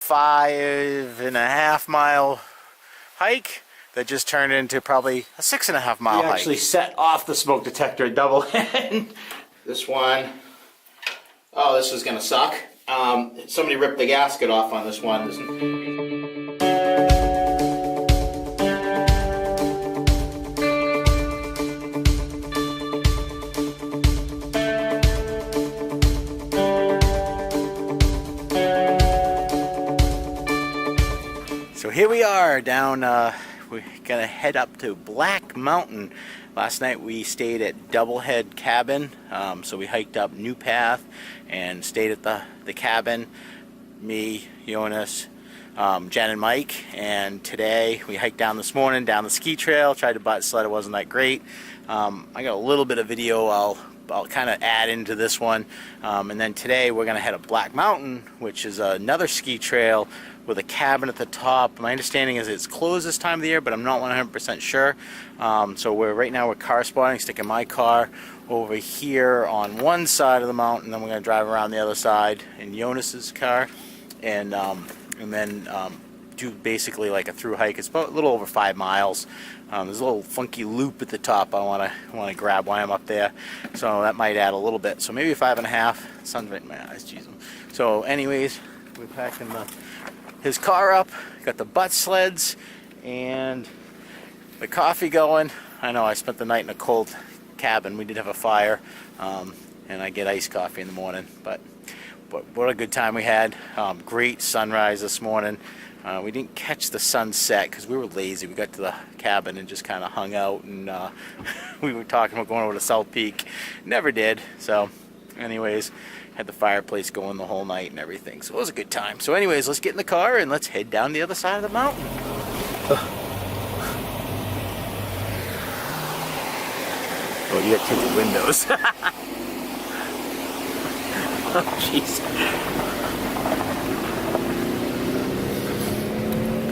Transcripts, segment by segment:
5.5 mile hike that just turned into probably a 6.5 mile hike. We actually set off the smoke detector at Doublehead. This one, oh, this is gonna suck. Somebody ripped the gasket off on this one. So here we are down, we're gonna head up to Black Mountain. Last night we stayed at Doublehead cabin, so we hiked up New Path and stayed at the cabin. Me, Youness, Jen and Mike, and today we hiked down this morning down the ski trail. Tried to butt sled, it wasn't that great. I got a little bit of video I'll kind of add into this one, and then today we're gonna head up Black Mountain, which is another ski trail with a cabin at the top. My understanding is it's closed this time of the year, but I'm not 100% sure. So right now we're car spotting, sticking my car over here on one side of the mountain, then we're going to drive around the other side in Youness's car, and then do basically like a through hike. It's about a little over 5 miles. There's a little funky loop at the top I want to grab while I'm up there, so that might add a little bit. So maybe 5.5. Sun's right in my eyes, jeez. So anyways, we're packing his car up, got the butt sleds and the coffee going. I know I spent the night in a cold cabin. We did have a fire, and I get iced coffee in the morning, but what a good time we had. Great sunrise this morning. We didn't catch the sunset because we were lazy. We got to the cabin and just kind of hung out, and we were talking about going over to South Peak. Never did. So anyways, had the fireplace going the whole night and everything, so it was a good time. So anyways, let's get in the car and let's head down the other side of the mountain. Oh, you got tinted windows. Oh, jeez.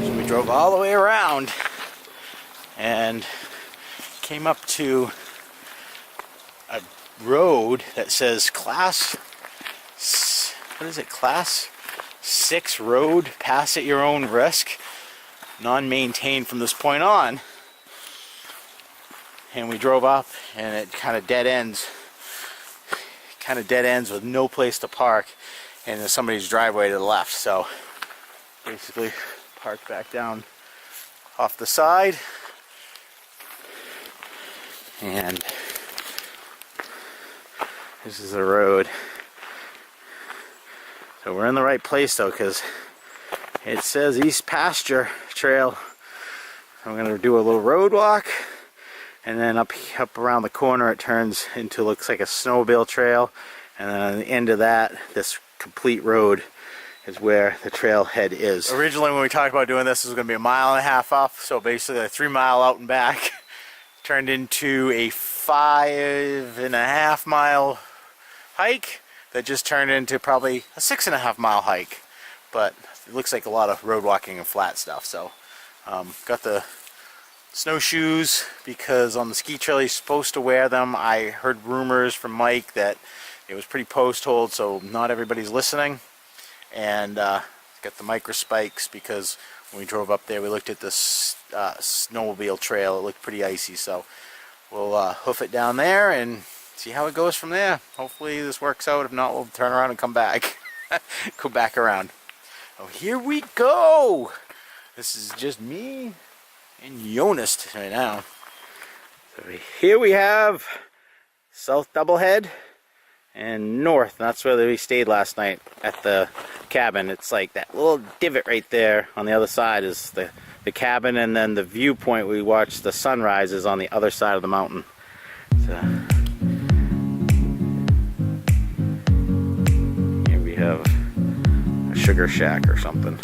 So we drove all the way around and came up to a road that says class 6 road, pass at your own risk, non-maintained from this point on. And we drove up and it kind of dead ends with no place to park, and there's somebody's driveway to the left. So basically parked back down off the side, and this is the road. So we're in the right place though, because it says East Pasture Trail. I'm going to do a little road walk, and then up around the corner it turns into, looks like a snowmobile trail, and then on the end of that, this complete road is where the trailhead is. Originally when we talked about doing this, it was going to be 1.5 miles up, so basically a 3 mile out and back turned into a 5.5 mile hike that just turned into probably a 6.5 mile hike, but it looks like a lot of road walking and flat stuff. So got the snowshoes because on the ski trail you're supposed to wear them. I heard rumors from Mike that it was pretty post hold, so not everybody's listening. And got the micro spikes because when we drove up there we looked at this snowmobile trail. It looked pretty icy, so we'll hoof it down there and see how it goes from there. Hopefully this works out. If not, we'll turn around and come back. Go back around. Oh, here we go. This is just me and Youness right now. So here we have South Doublehead and North. That's where we stayed last night at the cabin. It's like that little divot right there on the other side is the cabin, and then the viewpoint we watched the sunrise is on the other side of the mountain. So here we have a sugar shack or something.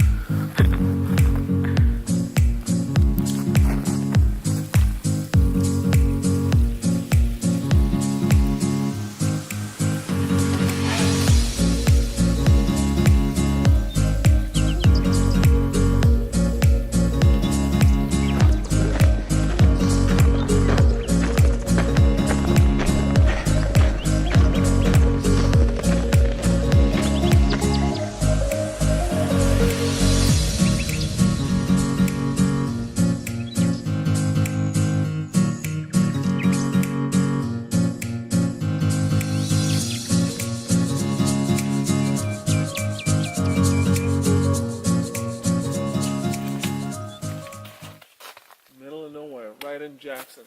Jackson.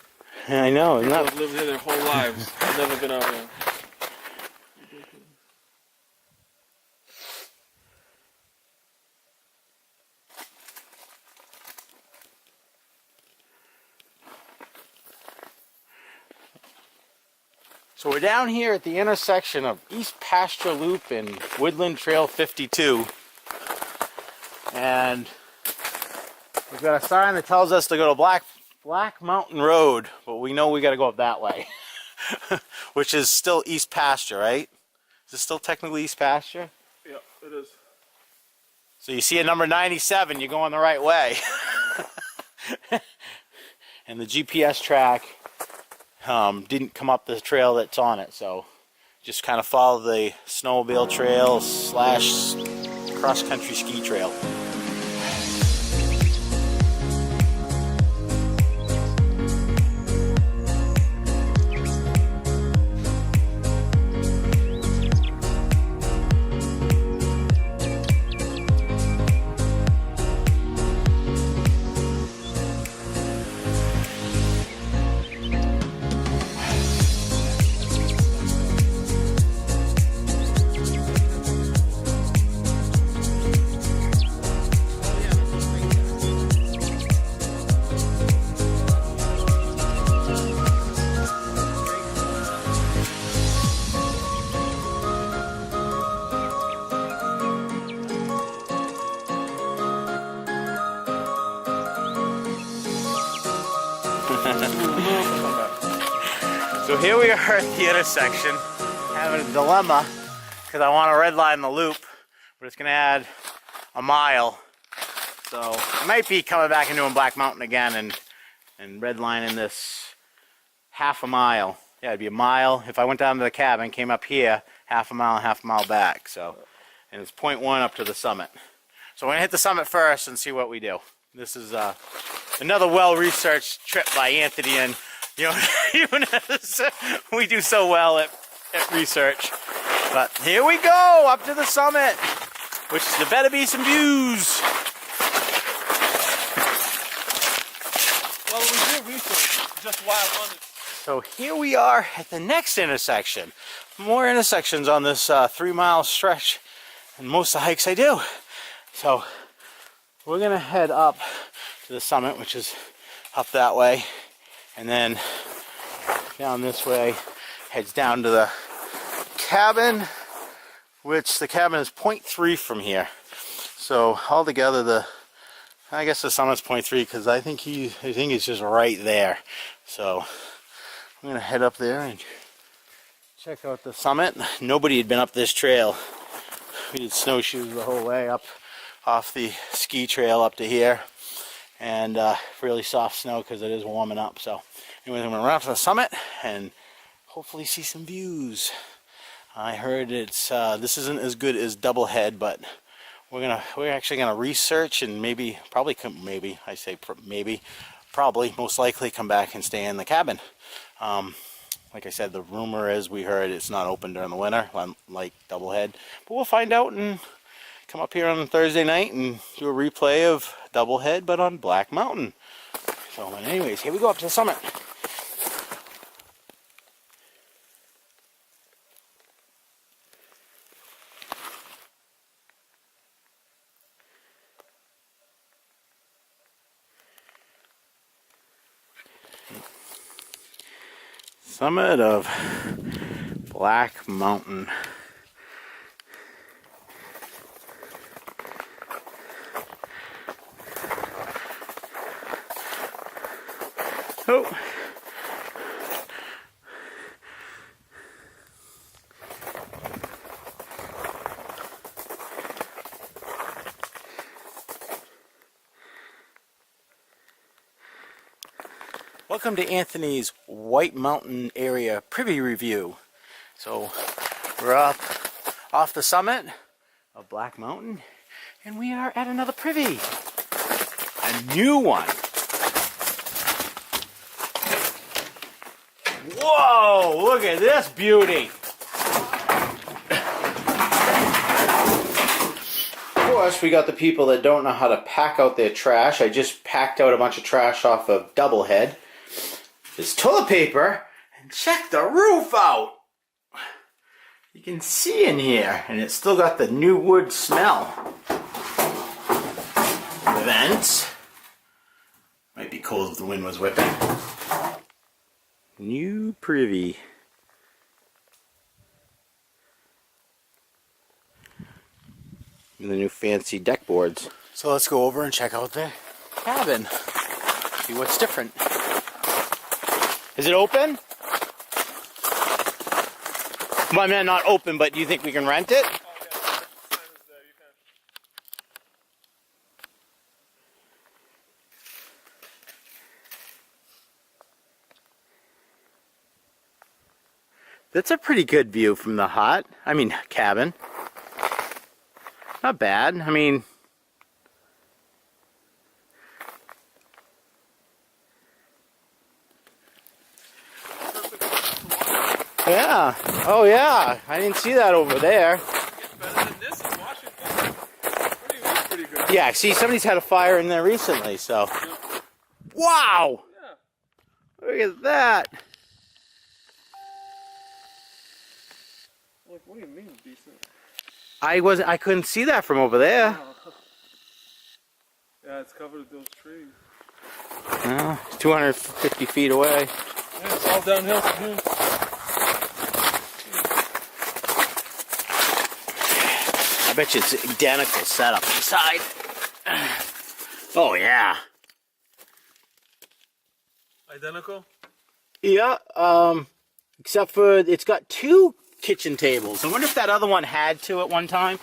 I know, isn't People that? have lived here their whole lives. Never been out there. So we're down here at the intersection of East Pasture Loop and Woodland Trail 52. And we've got a sign that tells us to go to Black Mountain Road, but we know we got to go up that way. Which is still East Pasture, right? Is it still technically East Pasture? Yeah, it is. So you see a number 97, you're going the right way. And the GPS track didn't come up the trail that's on it, so just kind of follow the snowmobile trail / cross-country ski trail. So here we are at the intersection, having a dilemma because I want to redline the loop, but it's going to add a mile. So I might be coming back and doing Black Mountain again and redlining this half a mile. Yeah, it'd be a mile. If I went down to the cabin, came up here, half a mile back. So, and it's 0.1 up to the summit. So we're going to hit the summit first and see what we do. This is another well-researched trip by Anthony and Youness. We do so well at research. But here we go, up to the summit, which there better be some views. Well, we did research just while on it. So here we are at the next intersection. More intersections on this 3-mile stretch, and most of the hikes I do. So we're gonna head up to the summit, which is up that way, and then down this way heads down to the cabin, which the cabin is 0.3 from here. So altogether, I guess the summit's 0.3 because I think it's just right there. So I'm gonna head up there and check out the summit. Nobody had been up this trail. We did snowshoes the whole way up off the ski trail up to here, and really soft snow because it is warming up. So anyway, I'm gonna run up to the summit and hopefully see some views. I heard it's this isn't as good as Doublehead, but we're actually gonna research and probably most likely come back and stay in the cabin. Like I said, the rumor is we heard it's not open during the winter, like Doublehead, but we'll find out and come up here on Thursday night and do a replay of Doublehead, but on Black Mountain. So anyways, here we go up to the summit. Summit of Black Mountain. Oh. Welcome to Anthony's White Mountain area Privy review. So we're up off the summit of Black Mountain and we are at another Privy. A new one. Whoa, look at this beauty. Of course, we got the people that don't know how to pack out their trash. I just packed out a bunch of trash off of Doublehead. There's toilet paper. And check the roof out. You can see in here. And it's still got the new wood smell. Vents. Might be cold if the wind was whipping. New Privy. And the new fancy deck boards. So let's go over and check out the cabin. See what's different. Is it open? Well, I mean, not open, but do you think we can rent it? That's a pretty good view from the cabin. Not bad. I mean, yeah. Oh yeah. I didn't see that over there. Better than this in Washington. Pretty good. Yeah, see, somebody's had a fire in there recently, so. Wow! Yeah. Look at that. Like, what do you mean decent? I couldn't see that from over there. Oh. Yeah, it's covered with those trees. Well, 250 feet away. Yeah, it's all downhill from here. I bet you it's identical setup inside. Oh yeah. Identical? Yeah, except for it's got two kitchen tables. I wonder if that other one had two at one time.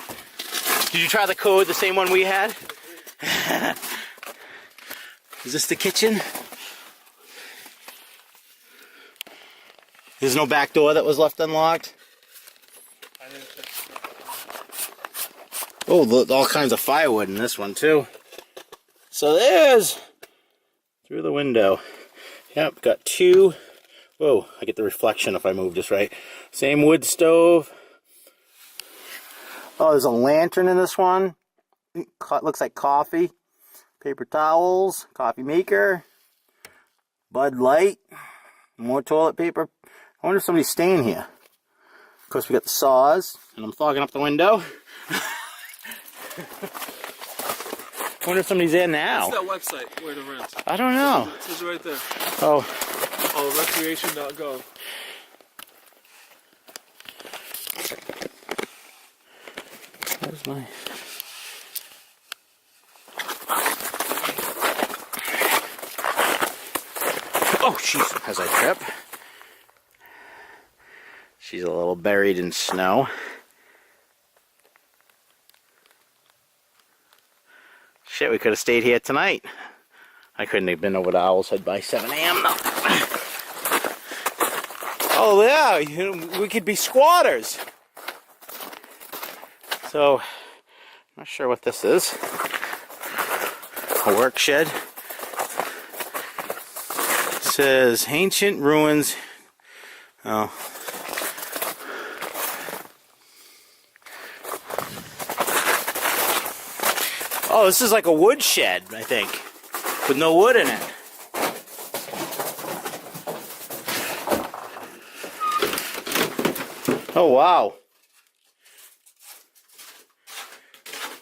Did you try the code, the same one we had? Is this the kitchen? There's no back door that was left unlocked? I didn't check. Oh, look, all kinds of firewood in this one too. So there's through the window. Yep, got two. Whoa, I get the reflection if I move this right. Same wood stove. Oh, there's a lantern in this one. Looks like coffee. Paper towels. Coffee maker. Bud Light. More toilet paper. I wonder if somebody's staying here. Of course, we got the saws. And I'm fogging up the window. I wonder if somebody's in now. What's that website where to rent? I don't know. It says right there. Oh. Oh, recreation.gov. There's my... Oh, jeez, as I trip. She's a little buried in snow. Shit, we could have stayed here tonight. I couldn't have been over to Owl's Head by 7 a.m. though. Oh yeah, we could be squatters. So, I'm not sure what this is. A work shed. It says ancient ruins. Oh. Oh, this is like a wood shed, I think, with no wood in it. Oh, wow.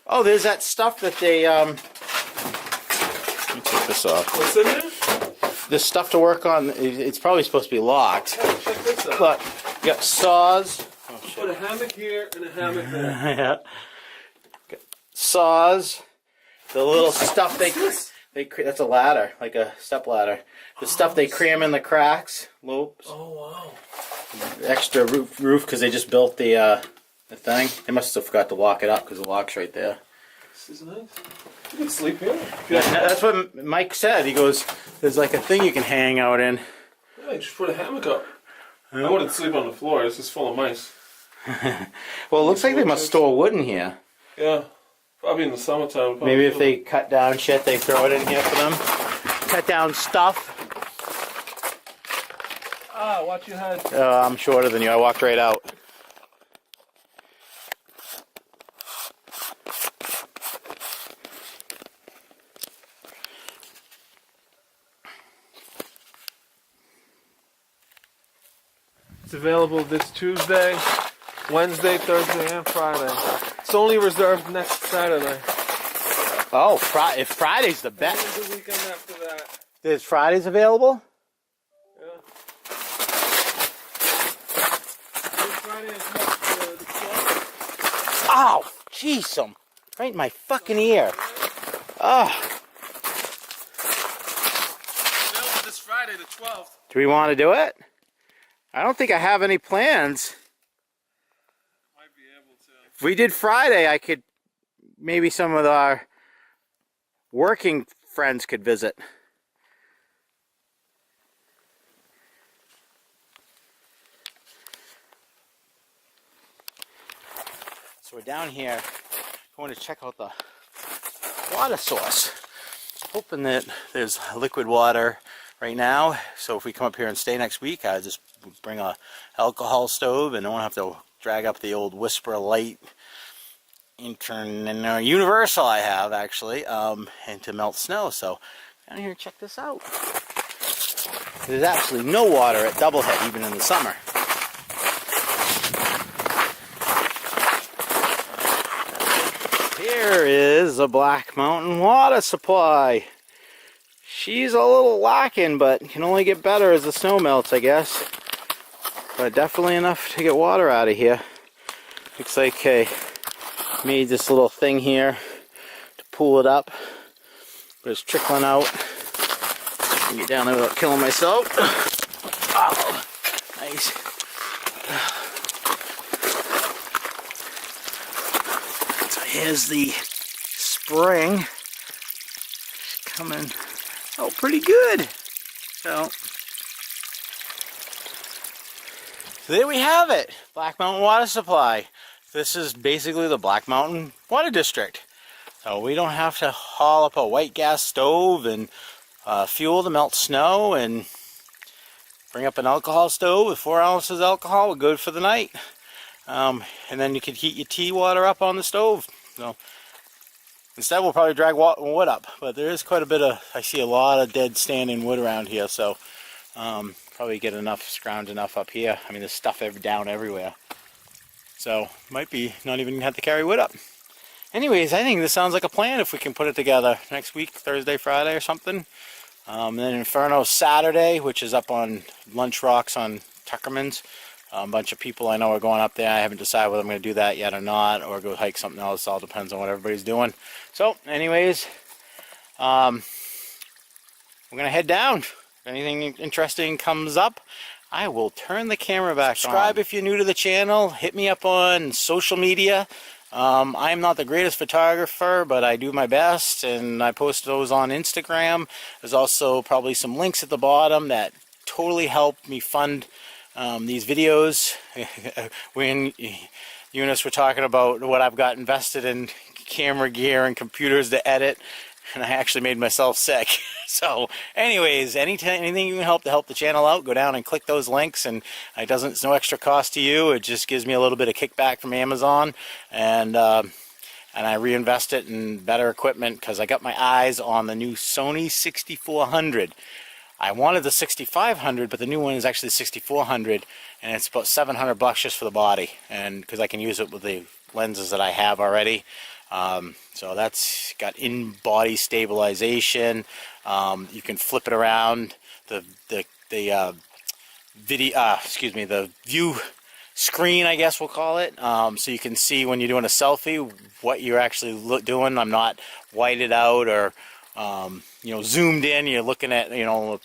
Oh, there's that stuff that they, let me take this off. What's in there? This stuff to work on, it's probably supposed to be locked. Yeah, check this out. Look, you got saws. Oh, shit. Put a hammock here and a hammock there. Yeah. Got saws. The little stuff they that's a ladder, like a step ladder. The stuff they cram in the cracks, loops. Oh wow! Extra roof because they just built the thing. They must have forgot to lock it up because the lock's right there. This is nice. You can sleep here. That's what Mike said. He goes, "There's like a thing you can hang out in." Yeah, you just put a hammock up. I wouldn't sleep on the floor. It's just full of mice. Well, it looks like they must store wood in here. Yeah. Probably in the summertime. Maybe if they cut down shit, they throw it in here for them. Cut down stuff. Ah, watch your head. I'm shorter than you. I walked right out. available this Tuesday, Wednesday, Thursday, and Friday. It's only reserved next Saturday. Oh, if Friday's the best. And the weekend after that. Is Fridays available? Yeah. This Friday is the 12th. Oh, jeez, right in my fucking ear. Oh. Available this Friday, the 12th. Do we want to do it? I don't think I have any plans. Might be able to. If we did Friday, I could, maybe some of our working friends could visit. So we're down here going to check out the water source. Hoping that there's liquid water right now. So if we come up here and stay next week, I just bring a alcohol stove and I won't have to drag up the old Whisper Lite Universal I have actually, and to melt snow. So down here, check this out. There's absolutely no water at Doublehead even in the summer. Here is a Black Mountain water supply. She's a little lacking, but can only get better as the snow melts, I guess. But definitely enough to get water out of here. Looks like I made this little thing here to pull it up, but it's trickling out. I can get down there without killing myself. Oh, nice. So here's the spring. It's coming out pretty good. So there we have it. Black Mountain Water Supply. This is basically the Black Mountain Water District. So we don't have to haul up a white gas stove and fuel to melt snow and bring up an alcohol stove with 4 ounces alcohol. We're good for the night. And then you could heat your tea water up on the stove. So instead we'll probably drag wood up. But there is quite a bit of, I see a lot of dead standing wood around here. So probably get enough, scrounge enough up here. I mean there's stuff down everywhere. So might be not even have to carry wood up. Anyways, I think this sounds like a plan if we can put it together next week, Thursday, Friday or something. Then Inferno Saturday, which is up on Lunch Rocks on Tuckerman's. A bunch of people I know are going up there. I haven't decided whether I'm going to do that yet or not, or go hike something else. It all depends on what everybody's doing. So, anyways, we're going to head down. If anything interesting comes up, I will turn the camera back on. Subscribe if you're new to the channel. Hit me up on social media. I'm not the greatest photographer, but I do my best, and I post those on Instagram. There's also probably some links at the bottom that totally help me fund these videos. When Youness were talking about what I've got invested in camera gear and computers to edit, and I actually made myself sick. So anyways, anything you can help to help the channel out, go down and click those links, and it's no extra cost to you. It just gives me a little bit of kickback from Amazon, and I reinvest it in better equipment because I got my eyes on the new Sony 6400. I wanted the 6500, but the new one is actually the 6400, and it's about $700 just for the body, and because I can use it with the lenses that I have already. So that's got in-body stabilization. You can flip it around. The view screen, I guess we'll call it. So you can see when you're doing a selfie what you're actually doing. I'm not whited out or zoomed in. You're looking at a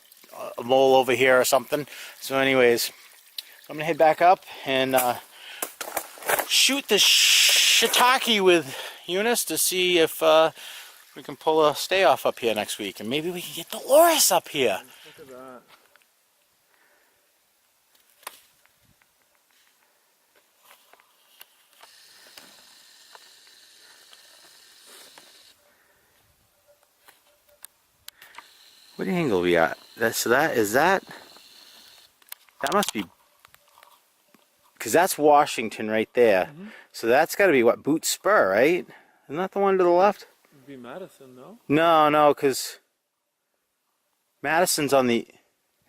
mole over here or something. So anyways, I'm gonna head back up and shoot the shiitake with Youness to see if we can pull a stay off up here next week, and maybe we can get Dolores up here. Look at that. What angle we got? That must be, because that's Washington right there. Mm-hmm. So that's got to be what, Boot Spur, right? Isn't that the one to the left? It'd be Madison, no? No, because Madison's on the,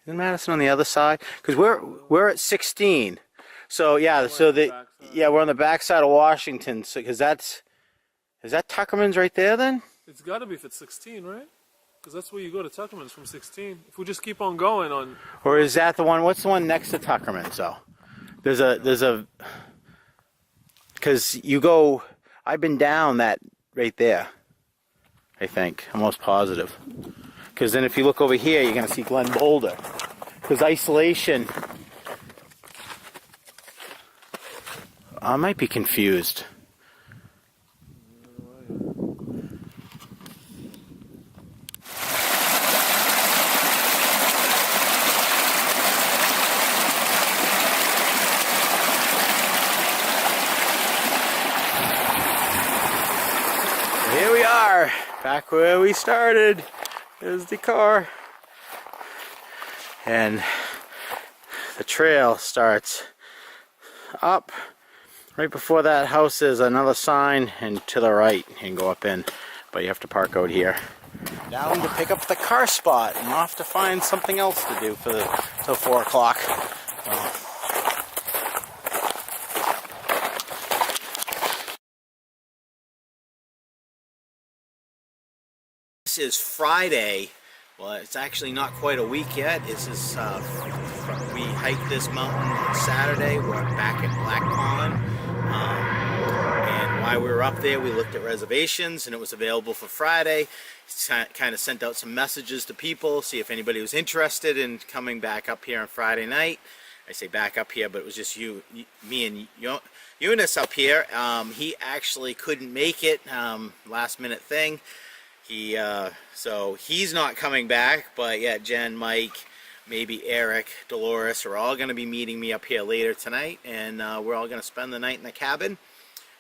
Isn't Madison on the other side? Because we're at 16. So yeah, we're on the backside of Washington. So because is that Tuckerman's right there then? It's got to be if it's 16, right? Because that's where you go to Tuckerman's from 16. If we just keep on going on. Or is that the one? What's the one next to Tuckerman's though? There's a because you go. I've been down that right there. I think I'm almost positive. Because then if you look over here, you're gonna see Glen Boulder. Because isolation. I might be confused. Here we are, back where we started. There's the car. And the trail starts up. Right before that house is another sign, and to the right you can go up in, but you have to park out here. Down to pick up the car spot and off to find something else to do for till 4 o'clock. This is Friday. Well, it's actually not quite a week yet. This is we hiked this mountain on Saturday. We're back at Black Pond. And while we were up there, we looked at reservations, and it was available for Friday. Kind of sent out some messages to people, see if anybody was interested in coming back up here on Friday night. I say back up here, but it was just me and Youness up here. He actually couldn't make it, last minute thing. So he's not coming back, but yeah, Jen, Mike, maybe Eric, Dolores are all going to be meeting me up here later tonight, and we're all going to spend the night in the cabin.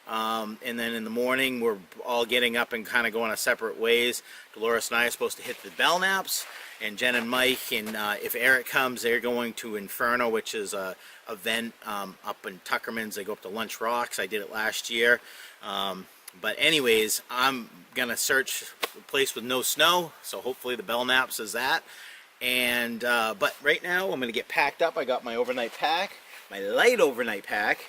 And then in the morning, we're all getting up and kind of going our separate ways. Dolores and I are supposed to hit the Belknaps, and Jen and Mike, and if Eric comes, they're going to Inferno, which is a event up in Tuckerman's. They go up to Lunch Rocks. I did it last year. But anyways, I'm going to search a place with no snow, so hopefully the Belknaps is that. And but right now, I'm going to get packed up. I got my overnight pack, my light overnight pack,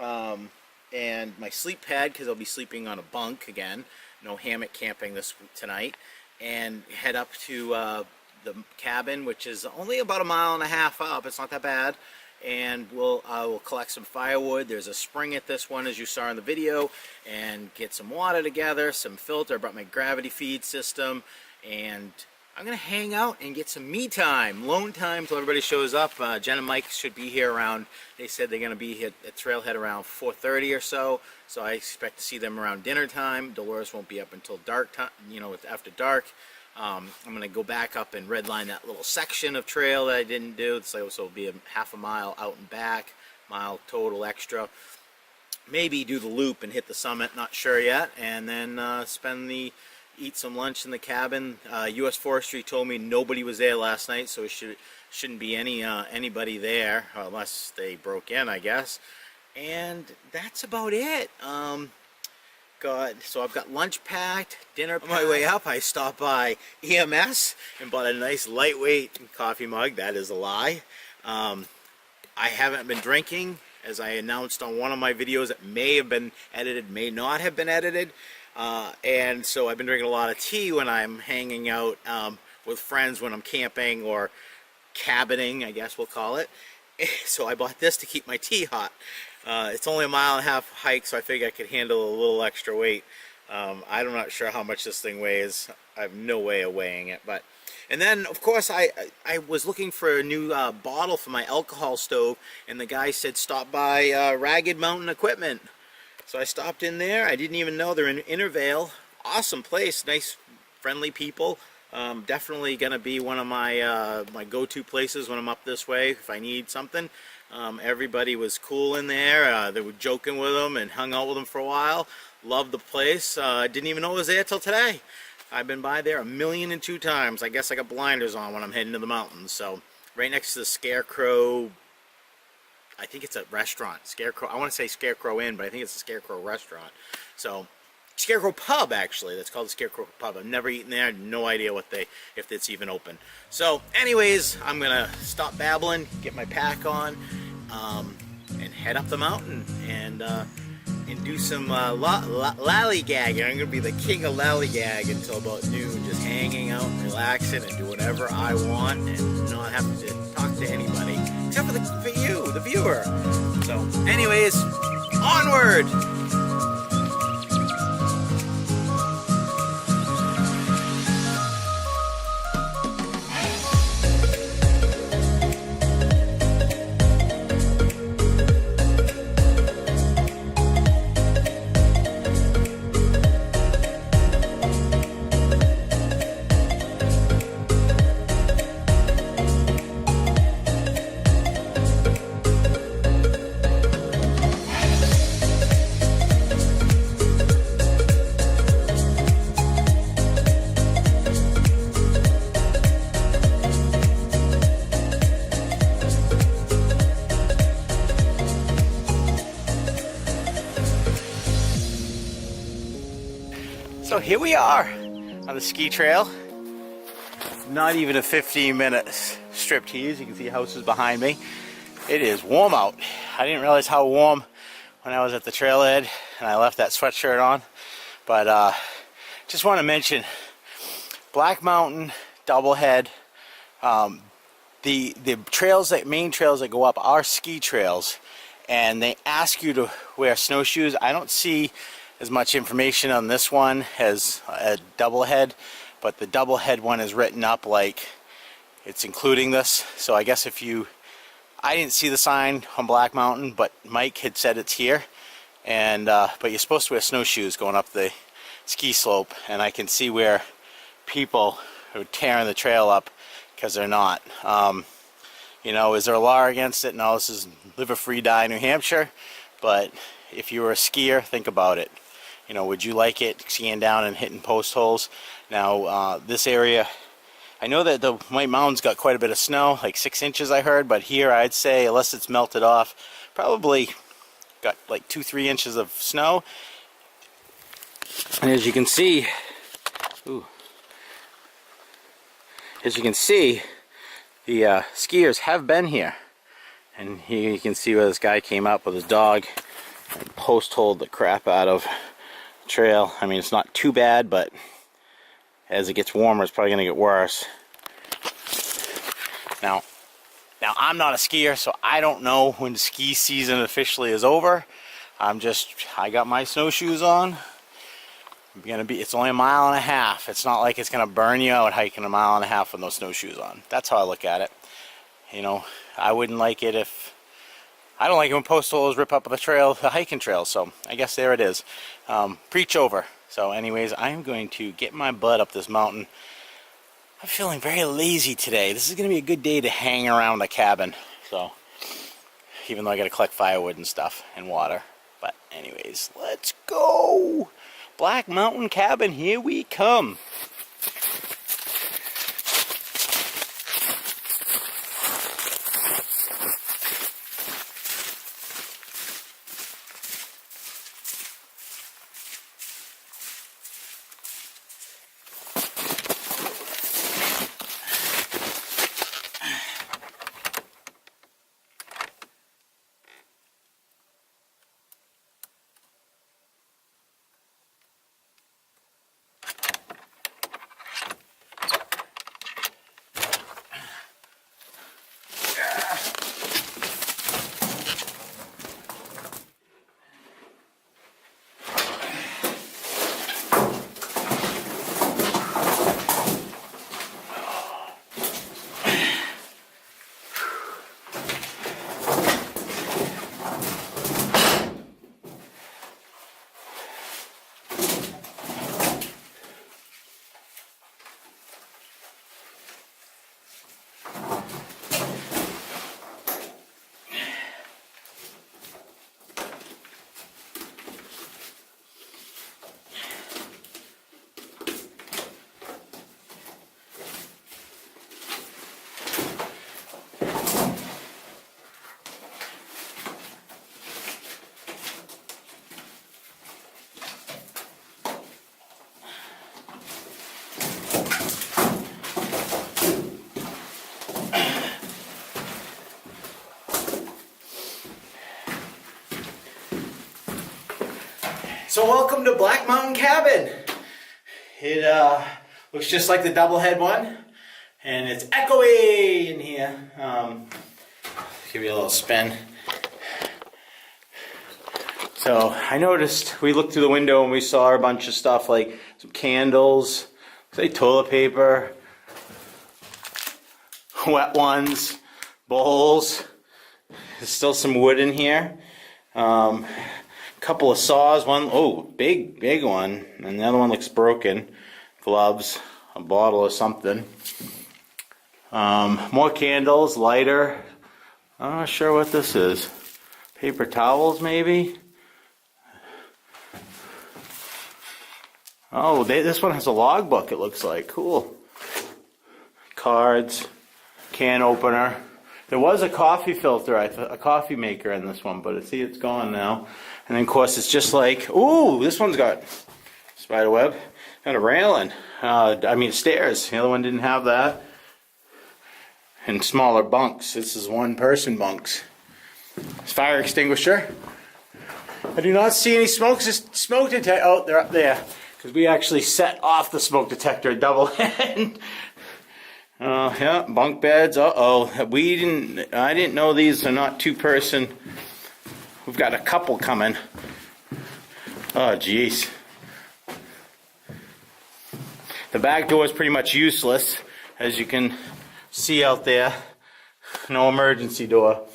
and my sleep pad, because I'll be sleeping on a bunk again. No hammock camping tonight. And head up to the cabin, which is only about 1.5 miles up. It's not that bad. And I will collect some firewood. There's a spring at this one, as you saw in the video, and get some water together, some filter. I brought my gravity feed system, and I'm gonna hang out and get some me time, lone time, till everybody shows up. Jen and Mike should be here around. They said they're gonna be here at Trailhead around 4:30 or so. So I expect to see them around dinner time. Dolores won't be up until dark time, after dark. I'm going to go back up and redline that little section of trail that I didn't do. So it'll be 1/2 mile out and back, mile total extra. Maybe do the loop and hit the summit, not sure yet. And then eat some lunch in the cabin. U.S. Forestry told me nobody was there last night, so it shouldn't be anybody there unless they broke in, I guess. And that's about it. So I've got lunch packed, dinner packed. On my way up, I stopped by EMS and bought a nice lightweight coffee mug. That is a lie. I haven't been drinking, as I announced on one of my videos that may have been edited, may not have been edited. And so I've been drinking a lot of tea when I'm hanging out with friends, when I'm camping or cabining, I guess we'll call it. So I bought this to keep my tea hot. It's only 1.5 mile hike, so I figured I could handle a little extra weight. I'm not sure how much this thing weighs. I have no way of weighing it. And then, of course, I was looking for a new bottle for my alcohol stove, and the guy said stop by Ragged Mountain Equipment. So I stopped in there. I didn't even know they're in Intervale. Awesome place, nice, friendly people. Definitely going to be one of my my go-to places when I'm up this way if I need something. Everybody was cool in there. They were joking with them and hung out with them for a while. Loved the place. Didn't even know it was there till today. I've been by there 1,000,002 times. I guess I got blinders on when I'm heading to the mountains. So right next to the Scarecrow, I think it's a restaurant. Scarecrow. I want to say Scarecrow Inn, but I think it's a Scarecrow restaurant. So Scarecrow Pub, actually. That's called the Scarecrow Pub. I've never eaten there. I have no idea if it's even open. So, anyways, I'm gonna stop babbling, get my pack on, and head up the mountain and do some lollygagging. I'm gonna be the king of lollygag until about noon, just hanging out and relaxing and do whatever I want and not have to talk to anybody except for you, the viewer. So, anyways, onward. So here we are on the ski trail. Not even a 15-minute strip tease. You can see houses behind me. It is warm out. I didn't realize how warm when I was at the trailhead and I left that sweatshirt on. But just want to mention Black Mountain, Doublehead. The trails, main trails that go up are ski trails, and they ask you to wear snowshoes. I don't see as much information on this one as a Doublehead, but the Doublehead one is written up like it's including this. So I guess I didn't see the sign on Black Mountain, but Mike had said it's here, and but you're supposed to wear snowshoes going up the ski slope, and I can see where people are tearing the trail up because they're not. You know, is there a law against it? No, this is live a free die New Hampshire, but if you were a skier, think about it. You know, would you like it skiing down and hitting post holes? Now, this area, I know that the White Mountain's got quite a bit of snow, like 6 inches I heard, but here I'd say, unless it's melted off, probably got like 2-3 inches of snow. And as you can see, the skiers have been here. And here you can see where this guy came up with his dog and post-holed the crap out of the trail. I mean, it's not too bad, but as it gets warmer, it's probably going to get worse. Now I'm not a skier, so I don't know when ski season officially is over. I got my snowshoes on. It's only 1.5 miles. It's not like it's going to burn you out hiking 1.5 miles with no snowshoes on. That's how I look at it. You know, I wouldn't like it I don't like it when post holes rip up the trail, the hiking trail, so I guess there it is. Preach over. So anyways, I'm going to get my butt up this mountain. I'm feeling very lazy today. This is going to be a good day to hang around the cabin. So, even though I got to collect firewood and stuff and water. But anyways, let's go. Black Mountain Cabin, here we come. So welcome to Black Mountain Cabin. It looks just like the Doublehead one, and it's echoey in here. Give you a little spin. So I noticed we looked through the window and we saw a bunch of stuff like some candles, say toilet paper, wet ones, bowls. There's still some wood in here. Couple of saws, one, oh, big one, and the other one looks broken. Gloves, a bottle of something. More candles, lighter. I'm not sure what this is. Paper towels, maybe? Oh, this one has a logbook, it looks like. Cool. Cards, can opener. There was a coffee filter, a coffee maker in this one, but see, it's gone now. And then, of course, it's just like, ooh, this one's got spider web, got a railing. Stairs. The other one didn't have that. And smaller bunks. This is one-person bunks. Fire extinguisher. I do not see any smoke detector. Oh, they're up there. Because we actually set off the smoke detector at Doublehead. Yeah, bunk beds. Uh-oh. I didn't know these are not two-person. We've got a couple coming. Oh, geez. The back door is pretty much useless, as you can see out there. No emergency door.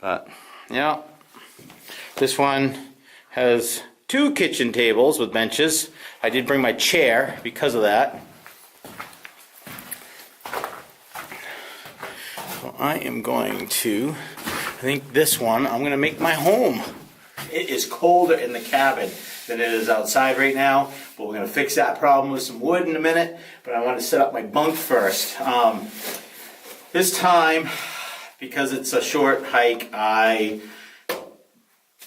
But, yeah. This one has 2 kitchen tables with benches. I did bring my chair because of that. So I am going to... I think this one, I'm going to make my home. It is colder in the cabin than it is outside right now, but we're going to fix that problem with some wood in a minute, but I want to set up my bunk first. This time, because it's a short hike, I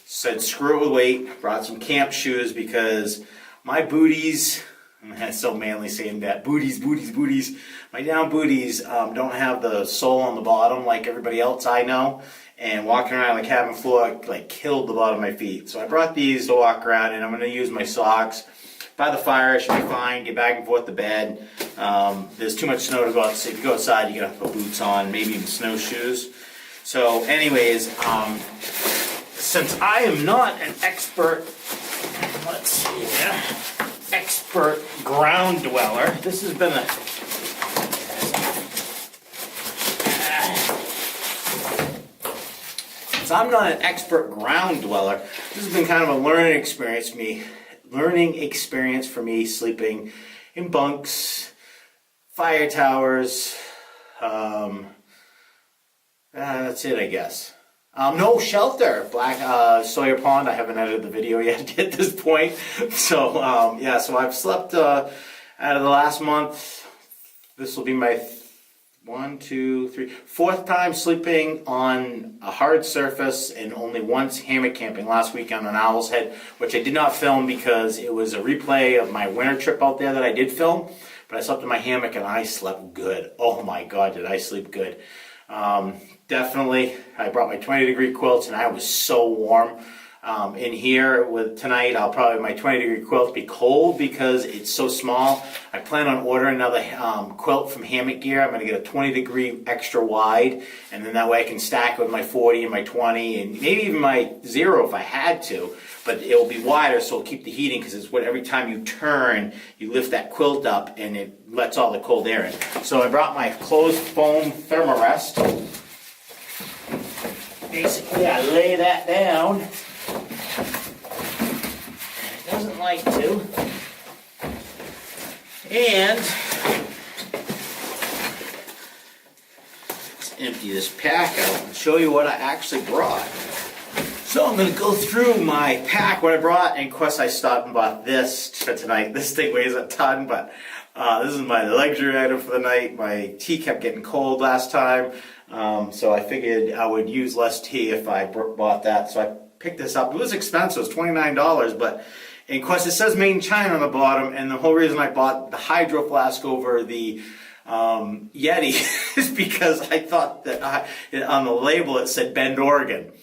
said screw it with weight, brought some camp shoes because my booties, that's so manly saying that, booties, my down booties don't have the sole on the bottom like everybody else I know. And walking around the cabin floor like killed the bottom of my feet. So I brought these to walk around, and I'm going to use my socks. By the fire, I should be fine. Get back and forth to bed. There's too much snow to go outside. If you go outside, you got to put boots on, maybe even snowshoes. So anyways, since I am not an expert, let's see here, expert ground dweller, this has been a... So I'm not an expert ground dweller. This has been kind of a learning experience for me sleeping in bunks, fire towers. That's it, I guess. No shelter. Black Sawyer Pond. I haven't edited the video yet at this point. So so I've slept out of the last month. This will be my 4th time sleeping on a hard surface, and only once hammock camping last weekend on Owl's Head, which I did not film because it was a replay of my winter trip out there that I did film. But I slept in my hammock and I slept good. Oh my God, did I sleep good. Definitely, I brought my 20-degree quilts and I was so warm. In here with tonight, I'll probably my 20-degree quilt be cold because it's so small. I plan on ordering another quilt from Hammock Gear. I'm going to get a 20-degree extra wide, and then that way I can stack it with my 40 and my 20 and maybe even my 0 if I had to. But it will be wider, so it'll keep the heating, because it's what every time you turn, you lift that quilt up and it lets all the cold air in. So I brought my closed foam Therm-a-Rest. Basically, I lay that down. It doesn't like to. And let's empty this pack out and show you what I actually brought. So I'm going to go through my pack, what I brought, and of course I stopped and bought this for tonight. This thing weighs a ton, but this is my luxury item for the night. My tea kept getting cold last time, so I figured I would use less tea if I bought that. So I picked this up. It was expensive, it was $29, but and of course it says made in China on the bottom, and the whole reason I bought the hydro flask over the Yeti is because I thought that on the label it said Bend, Oregon.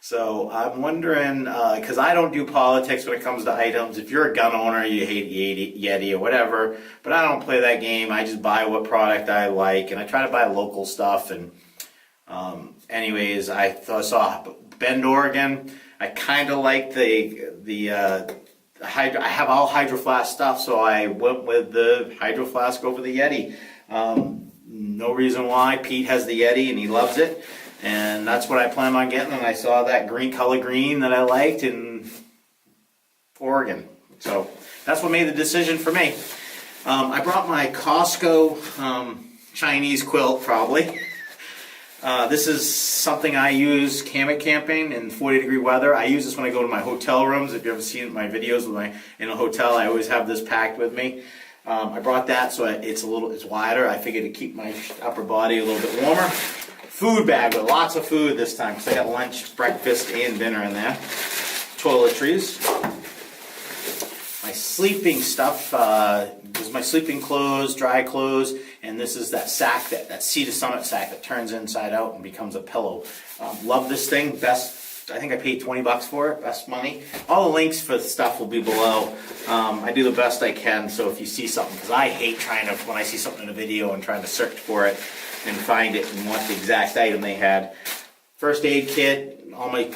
So I'm wondering, because I don't do politics when it comes to items. If you're a gun owner, you hate Yeti or whatever, but I don't play that game. I just buy what product I like, and I try to buy local stuff. And anyways, I saw Bend, Oregon. I kind of like the Hydro. I have all Hydro Flask stuff, so I went with the Hydro Flask over the Yeti. No reason why. Pete has the Yeti and he loves it. And that's what I plan on getting, and I saw that color green that I liked in Oregon. So that's what made the decision for me. I brought my Costco Chinese quilt, probably. This is something I use camping in 40-degree weather. I use this when I go to my hotel rooms. If you ever seen my videos in a hotel, I always have this packed with me. I brought that so it's wider. I figured to keep my upper body a little bit warmer. Food bag with lots of food this time because I got lunch, breakfast, and dinner in there. Toiletries. My sleeping stuff is my sleeping clothes, dry clothes, and this is that sack, that Sea to Summit sack that turns inside out and becomes a pillow. Love this thing. Best. I think I paid $20 for it. Best money. All the links for the stuff will be below. I do the best I can. So if you see something, because I hate when I see something in a video and trying to search for it and find it and what the exact item they had. First aid kit, all my,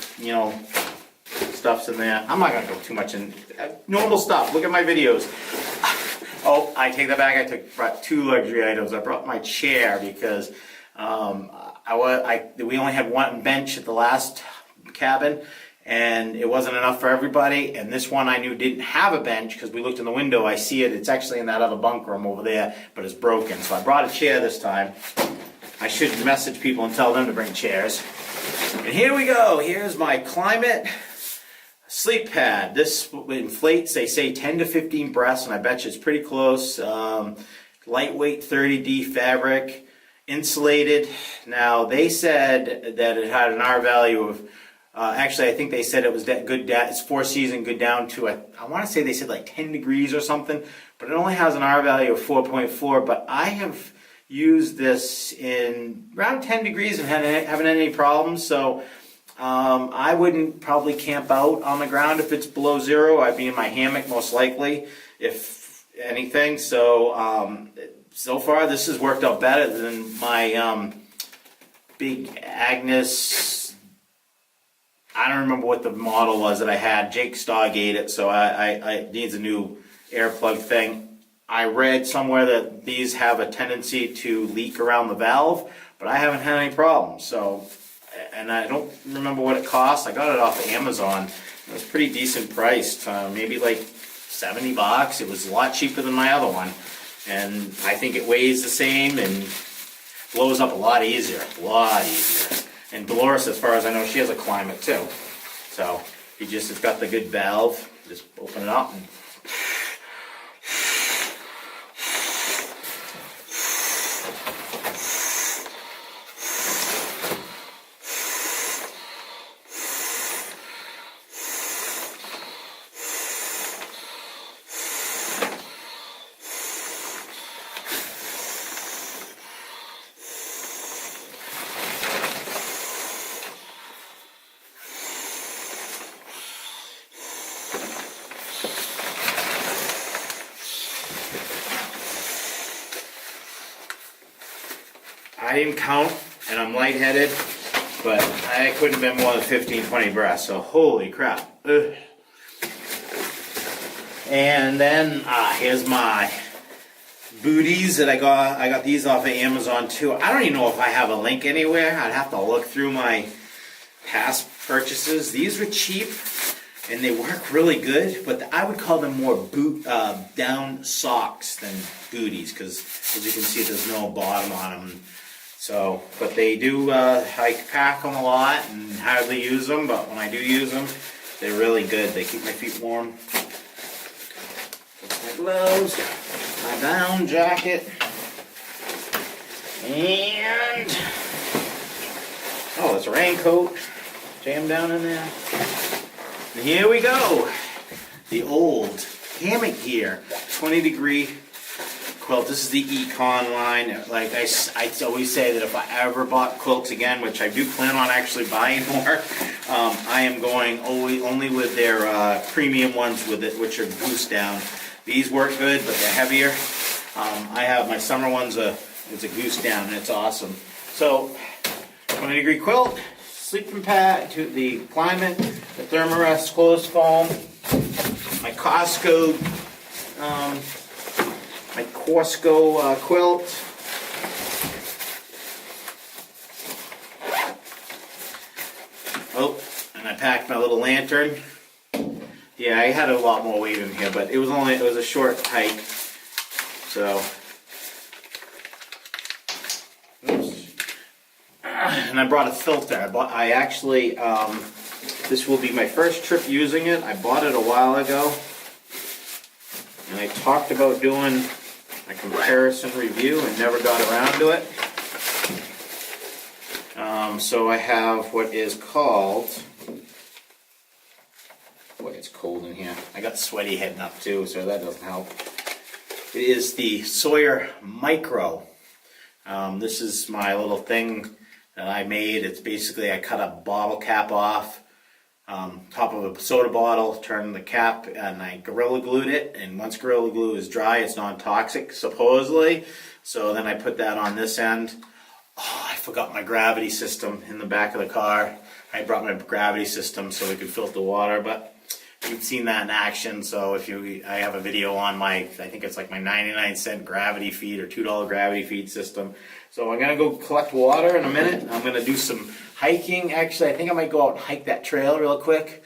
stuff's in there. I'm not going to go too much in normal stuff. Look at my videos. Oh, I take that back. Brought two luxury items. I brought my chair because we only had one bench at the last cabin, and it wasn't enough for everybody. And this one I knew didn't have a bench because we looked in the window. I see it. It's actually in that other bunk room over there, but it's broken. So I brought a chair this time. I should message people and tell them to bring chairs. And here we go. Here's my Klymit sleep pad. This inflates, they say 10 to 15 breaths, and I bet you it's pretty close. Lightweight 30D fabric, insulated. Now, they said that it had an R value of, actually, I think they said it was good. It's 4-season, good down to, I want to say they said like 10 degrees or something, but it only has an R value of 4.4. But I have used this in around 10 degrees and haven't had any problems. So I wouldn't probably camp out on the ground if it's below zero. I'd be in my hammock most likely, if anything. So so far this has worked out better than my big Agnes. I don't remember what the model was that I had. Jake's dog ate it, so I needs a new air plug thing. I read somewhere that these have a tendency to leak around the valve, but I haven't had any problems. So, and I don't remember what it cost. I got it off of Amazon. It was pretty decent priced, maybe like $70. It was a lot cheaper than my other one, and I think it weighs the same and blows up a lot easier. And Dolores, as far as I know, she has a Klymit too. So it's got the good valve. Just open it up and I didn't count, and I'm lightheaded, but I couldn't have been more than 15, 20 breaths, so holy crap. Ugh. And then, here's my booties that I got these off of Amazon too. I don't even know if I have a link anywhere. I'd have to look through my past purchases. These were cheap, and they work really good, but I would call them more down socks than booties, because as you can see, there's no bottom on them. So, but they do, I pack them a lot and hardly use them, but when I do use them, they're really good. They keep my feet warm. My gloves, my down jacket, and, oh, it's a raincoat jammed down in there. And here we go. The old hammock gear, 20-degree quilt. This is the Econ line. Like I always say that if I ever bought quilts again, which I do plan on actually buying more, I am going only with their premium ones with it, which are goose down. These work good, but they're heavier. I have my summer one's it's a goose down, and it's awesome. So, 20-degree quilt, sleeping pad, to the Klymit, the Therm-a-Rest closed foam, my Costco quilt. Oh, and I packed my little lantern. Yeah, I had a lot more weight in here, but it was a short hike. So, oops. And I brought a filter. I actually, this will be my first trip using it. I bought it a while ago, and I talked about doing a comparison review and never got around to it. So I have what is called, boy, it's cold in here. I got sweaty heading up too, so that doesn't help. It is the Sawyer Micro. This is my little thing that I made. It's basically, I cut a bottle cap off, top of a soda bottle, turned the cap, and I Gorilla Glued it. And once Gorilla Glue is dry, it's non-toxic, supposedly. So then I put that on this end. Oh, I forgot my gravity system in the back of the car. I brought my gravity system so we could filter water, but you've seen that in action. So I have a video on I think it's like my 99-cent gravity feed or $2 gravity feed system. So I'm gonna go collect water in a minute. I'm gonna do some hiking. Actually, I think I might go out and hike that trail real quick.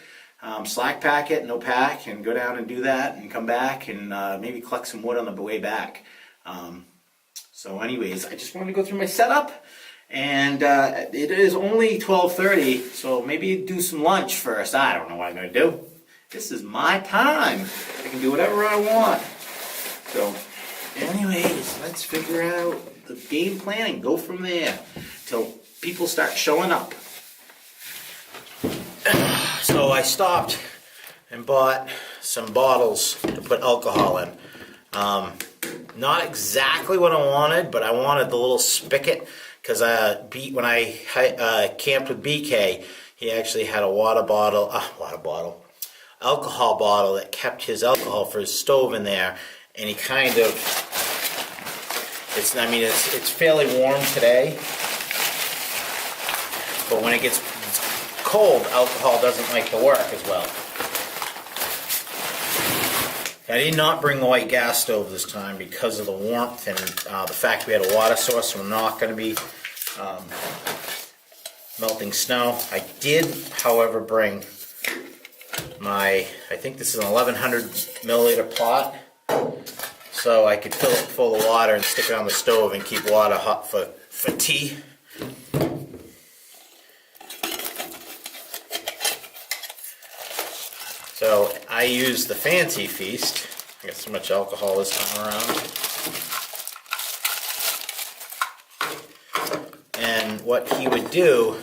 Slack pack it, no pack, and go down and do that and come back and maybe collect some wood on the way back. So anyways, I just wanted to go through my setup, and it is only 12:30, so maybe do some lunch first. I don't know what I'm going to do. This is my time. I can do whatever I want. So anyways, let's figure out the game plan and go from there till people start showing up. So I stopped and bought some bottles to put alcohol in. Not exactly what I wanted, but I wanted the little spigot, because when I camped with BK, he actually had a alcohol bottle that kept his alcohol for his stove in there, and he kind of, it's fairly warm today, but when it gets cold, alcohol doesn't like to work as well. I did not bring the white gas stove this time because of the warmth and the fact we had a water source, so we're not going to be melting snow. I did, however, bring I think this is an 1100 milliliter pot, so I could fill it full of water and stick it on the stove and keep water hot for tea. So I use the Fancy Feast. I got so much alcohol this time around. And what he would do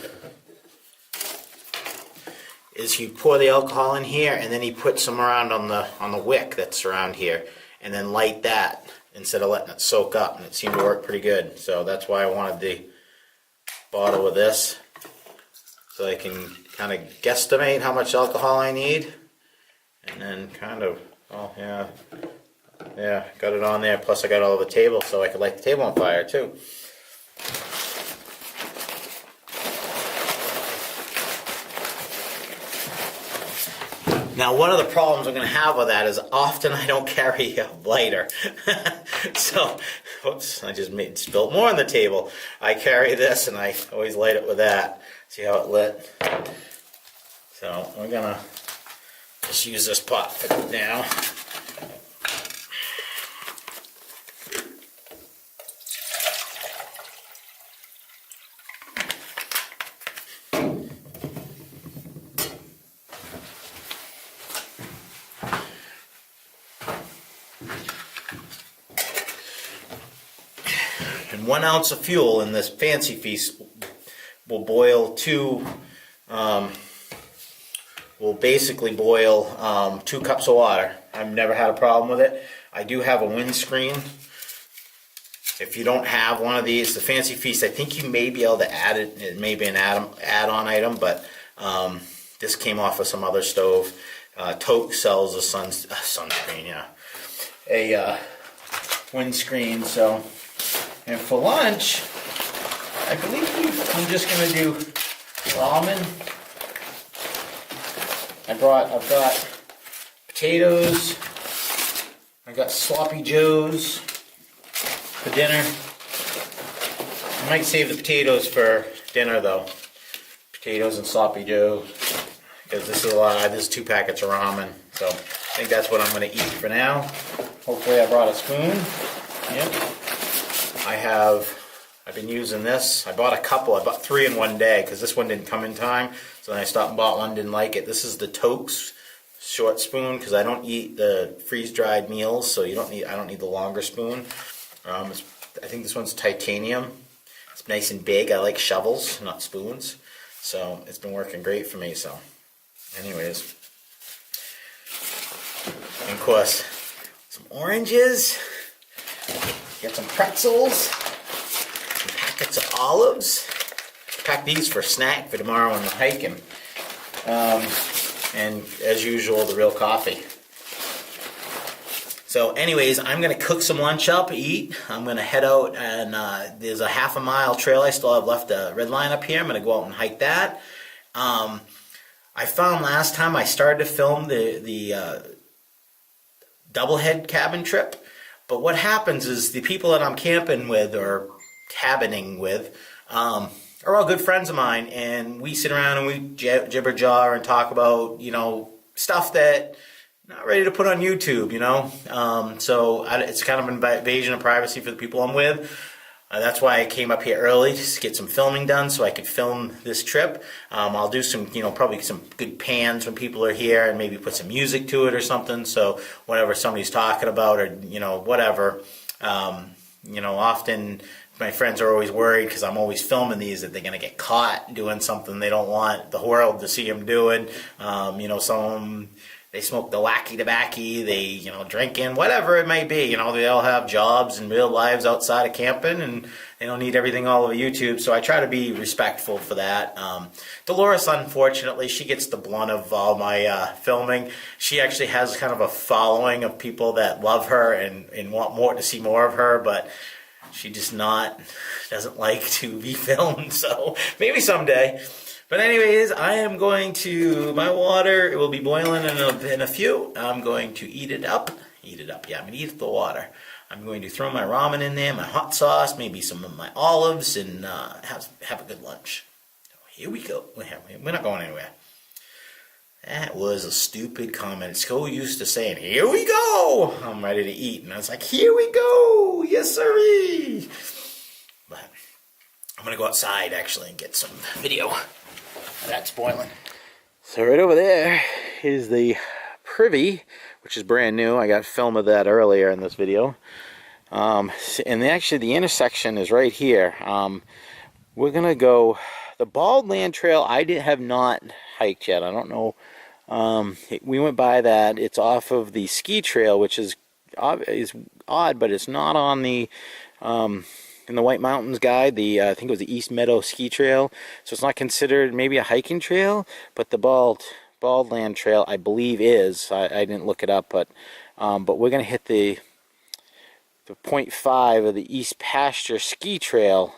is he'd pour the alcohol in here, and then he put some around on the wick that's around here, and then light that instead of letting it soak up, and it seemed to work pretty good. So that's why I wanted the bottle of this, so I can kind of guesstimate how much alcohol I need. And then kind of, oh yeah, got it on there. Plus I got all over the table so I could light the table on fire too. Now one of the problems I'm going to have with that is often I don't carry a lighter. So, whoops, I just spilled more on the table. I carry this and I always light it with that. See how it lit? So we're going to just use this pot for now. And 1 ounce of fuel in this Fancy Feast will boil will basically boil 2 cups of water. I've never had a problem with it. I do have a windscreen. If you don't have one of these, the Fancy Feast, I think you may be able to add it. It may be an add-on item, but This came off of some other stove. Toke sells a sunscreen, yeah, a windscreen. So, and for lunch, I believe I'm just gonna do ramen. I've got potatoes. I got sloppy joes for dinner. I might save the potatoes for dinner though. Potatoes and sloppy joes. Because this is a lot. This is 2 packets of ramen, so I think that's what I'm going to eat for now. Hopefully, I brought a spoon. Yep. I've been using this. I bought a couple. I bought 3 in one day because this one didn't come in time. So then I stopped and bought one. Didn't like it. This is the Toke's short spoon because I don't eat the freeze-dried meals, so I don't need the longer spoon. I think this one's titanium. It's nice and big. I like shovels, not spoons. So it's been working great for me. So. Anyways, and of course, some oranges, get some pretzels, some packets of olives. Pack these for a snack for tomorrow on the hiking. And as usual, the real coffee. So anyways, I'm going to cook some lunch up, eat. I'm going to head out, and there's a half a mile trail I still have left, a red line up here. I'm going to go out and hike that. I found last time I started to film the Doublehead cabin trip, but what happens is the people that I'm camping with or cabining with are all good friends of mine, and we sit around and we jibber jar and talk about, you know, stuff that not ready to put on YouTube, you know. So it's kind of an invasion of privacy for the people I'm with. That's why I came up here early to get some filming done so I could film this trip. I'll do some, you know, probably some good pans when people are here and maybe put some music to it or something. So whatever somebody's talking about or, you know, whatever. You know, often my friends are always worried because I'm always filming these that they're going to get caught doing something they don't want the world to see them doing. You know, some of them, they smoke the wacky tobacco, they, you know, drinking, whatever it may be. You know, they all have jobs and real lives outside of camping, and they don't need everything all over YouTube. So I try to be respectful for that. Dolores, unfortunately, she gets the blunt of all my filming. She actually has kind of a following of people that love her and want to see more of her, but she just doesn't like to be filmed. So maybe someday. But anyways, I am going to, my water, it will be boiling in a few. I'm going to eat it up. Yeah, I'm going to eat the water. I'm going to throw my ramen in there, my hot sauce, maybe some of my olives, and have a good lunch. So here we go. We're not going anywhere. That was a stupid comment. It's so used to saying, here we go. I'm ready to eat. And I was like, here we go. Yes, sirree. But I'm going to go outside, actually, and get some video. That's boiling. So right over there is the Privy, which is brand new. I got film of that earlier in this video. And actually the intersection is right here. We're going to go, the Bald Land Trail I have not hiked yet. I don't know. We went by that. It's off of the ski trail, which is odd, but it's not on the in the White Mountains guide, I think it was the East Meadow Ski Trail. So it's not considered maybe a hiking trail, but the Bald Land Trail, I believe, is. I didn't look it up, but we're going to hit the 0.5 of the East Pasture Ski Trail.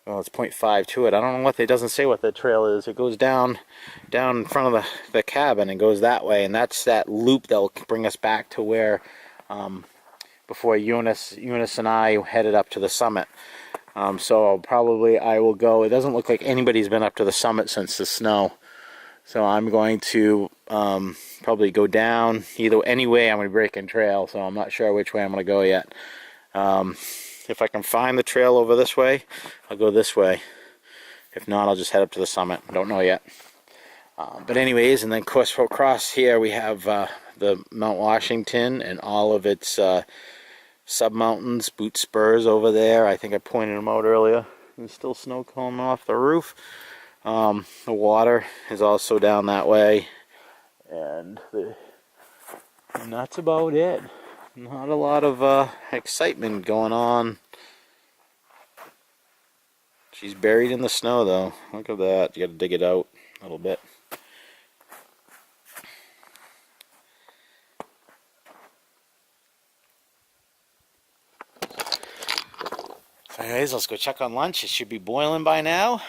Well, it's 0.5 to it. I don't know what, it doesn't say what the trail is. It goes down in front of the cabin and goes that way, and that's that loop that will bring us back to where before Youness and I headed up to the summit. So I will go. It doesn't look like anybody's been up to the summit since the snow. So I'm going to probably go down any way. I'm going to be breaking trail, so I'm not sure which way I'm going to go yet. If I can find the trail over this way, I'll go this way. If not, I'll just head up to the summit. I don't know yet. But anyways, and then of course across here we have the Mount Washington and all of its sub-mountains, boot spurs over there. I think I pointed them out earlier. There's still snow coming off the roof. The water is also down that way. And that's about it. Not a lot of excitement going on. She's buried in the snow though. Look at that. You gotta dig it out a little bit. So anyways, let's go check on lunch. It should be boiling by now.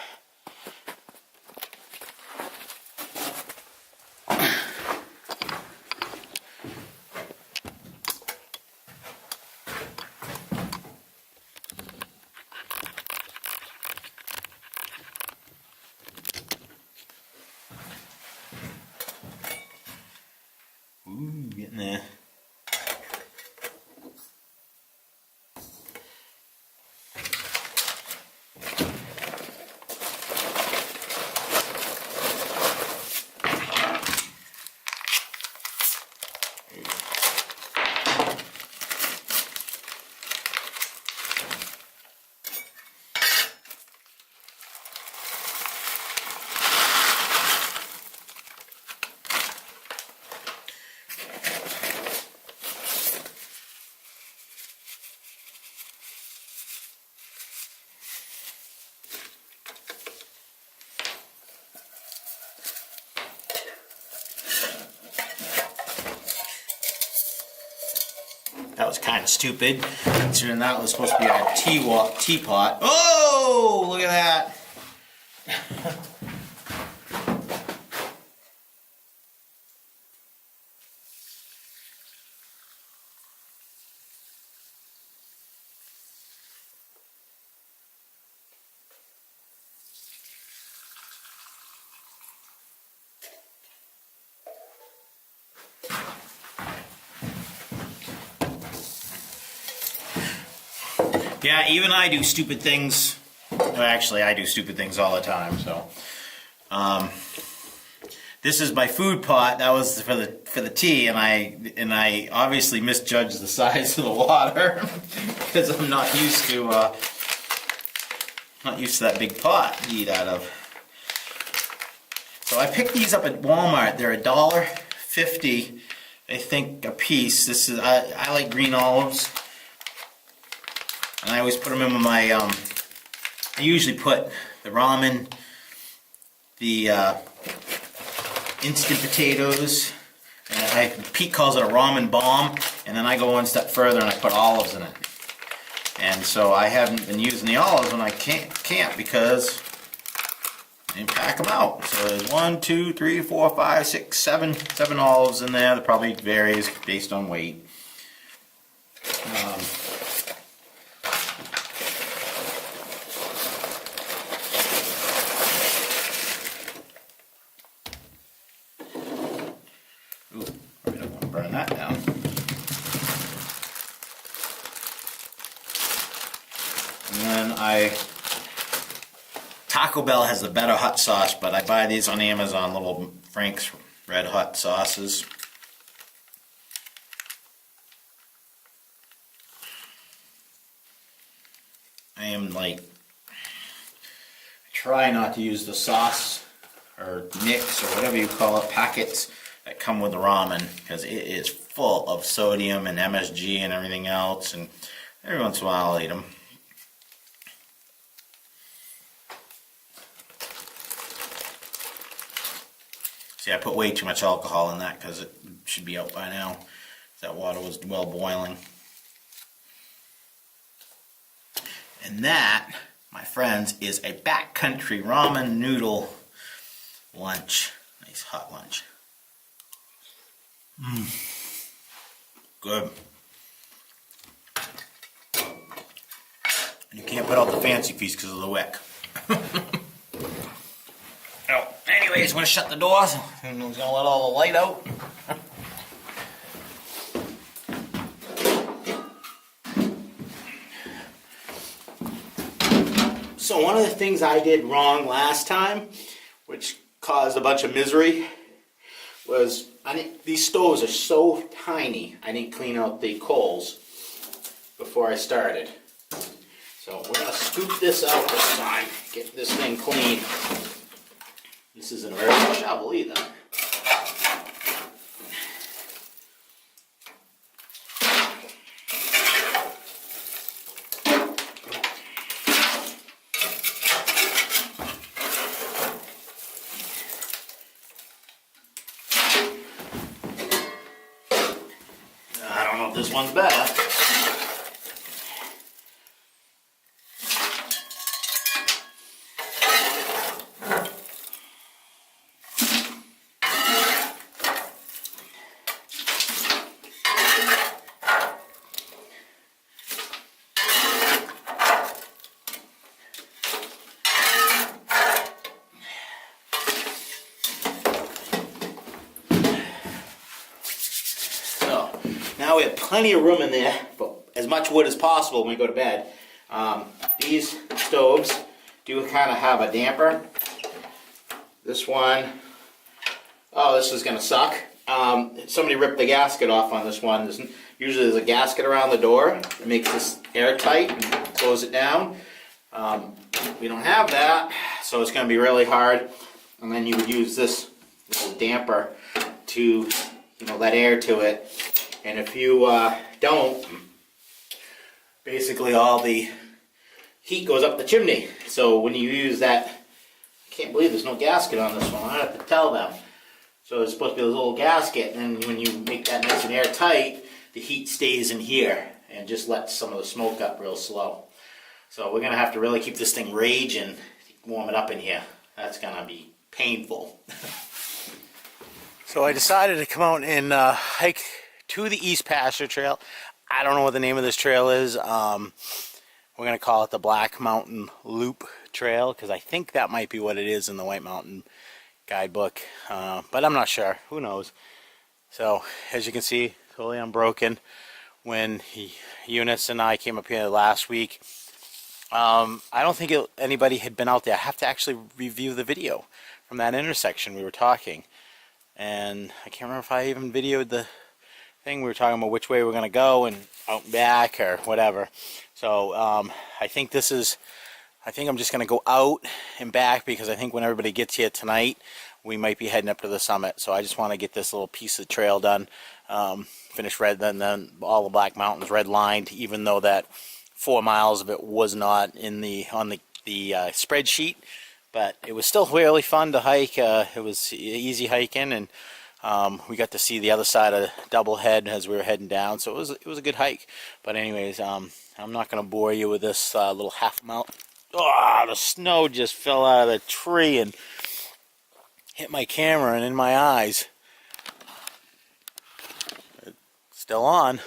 Ooh, getting there. That was kind of stupid, considering that was supposed to be our teapot. Oh, look at that. Yeah, even I do stupid things. Well, actually, I do stupid things all the time. So, this is my food pot. That was for the tea, and I obviously misjudged the size of the water because I'm not used to that big pot to eat out of. So I picked these up at Walmart. They're $1.50, I think, a piece. This is I like green olives. And I always put them in my, I usually put the ramen, the instant potatoes, and Pete calls it a ramen bomb, and then I go one step further and I put olives in it. And so I haven't been using the olives when I can't because I didn't pack them out. So there's 1, 2, 3, 4, 5, 6, 7 olives in there. That probably varies based on weight. Burn that down. And then Taco Bell has the better hot sauce, but I buy these on Amazon, little Frank's Red Hot sauces. I am like, I try not to use the sauce or mix or whatever you call it, packets that come with the ramen, because it is full of sodium and MSG and everything else, and every once in a while I'll eat them. See, I put way too much alcohol in that because it should be out by now. That water was well boiling. And that, my friends, is a backcountry ramen noodle lunch. Nice hot lunch. Good. You can't put out the fancy piece because of the wick. Oh, anyways, I'm going to shut the doors. I'm going to let all the light out. So one of the things I did wrong last time, which caused a bunch of misery, was these stoves are so tiny, I didn't clean out the coals before I started. So we're going to scoop this out this time, get this thing clean. This isn't a very good shovel either. one's better. Now we have plenty of room in there for as much wood as possible when we go to bed. These stoves do kind of have a damper. This one, oh, this is going to suck. Somebody ripped the gasket off on this one. Usually there's a gasket around the door that makes this airtight and close it down. We don't have that, so it's going to be really hard. And then you would use this little damper to, let air to it. And if you don't, basically all the heat goes up the chimney. So when you use that, I can't believe there's no gasket on this one. I have to tell them. So there's supposed to be a little gasket, and then when you make that nice and airtight, the heat stays in here and just lets some of the smoke up real slow. So we're gonna have to really keep this thing raging, warm it up in here. That's gonna be painful. So I decided to come out and hike to the East Pasture Trail. I don't know what the name of this trail is. We're going to call it the Black Mountain Loop Trail, because I think that might be what it is in the White Mountain guidebook. But I'm not sure. Who knows? So, as you can see, totally unbroken. When Youness and I came up here last week, I don't think anybody had been out there. I have to actually review the video from that intersection we were talking. And I can't remember if I even videoed the thing. We were talking about which way we're going to go and out and back or whatever. So I think I'm just going to go out and back, because I think when everybody gets here tonight, we might be heading up to the summit. So I just want to get this little piece of trail done, finish red, then all the Black Mountains red lined, even though that 4 miles of it was not on the spreadsheet. But it was still really fun to hike. It was easy hiking, and we got to see the other side of Doublehead as we were heading down. So it was a good hike. But anyways, I'm not going to bore you with this little half mile. Oh, the snow just fell out of the tree and hit my camera and in my eyes. It's still on.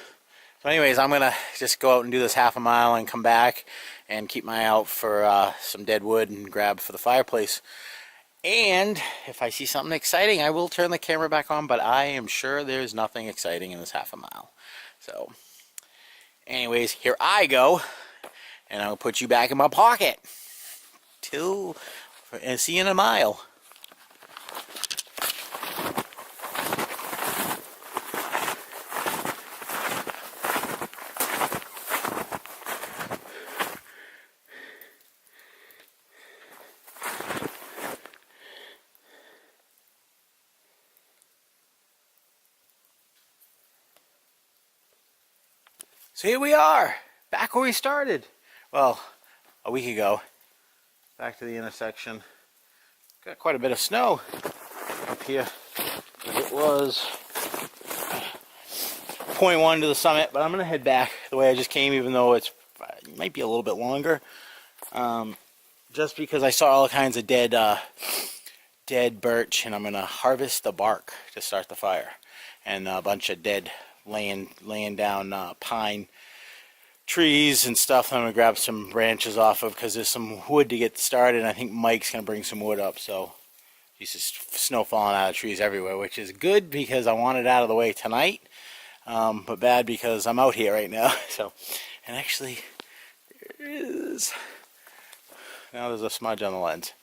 So anyways, I'm going to just go out and do this half a mile and come back and keep my eye out for some dead wood and grab for the fireplace. And if I see something exciting, I will turn the camera back on, but I am sure there's nothing exciting in this half a mile. So anyways, here I go, and I'll put you back in my pocket. And see you in a mile. So here we are, back where we started. Well, a week ago. Back to the intersection. Got quite a bit of snow up here. It was 0.1 to the summit, but I'm going to head back the way I just came, even though it might be a little bit longer. Just because I saw all kinds of dead birch, and I'm going to harvest the bark to start the fire. And a bunch of dead laying down pine trees and stuff. I'm going to grab some branches off of, because there's some wood to get started, and I think Mike's going to bring some wood up. So there's just snow falling out of trees everywhere, which is good because I want it out of the way tonight, but bad because I'm out here right now. So, and actually there is, now there's a smudge on the lens.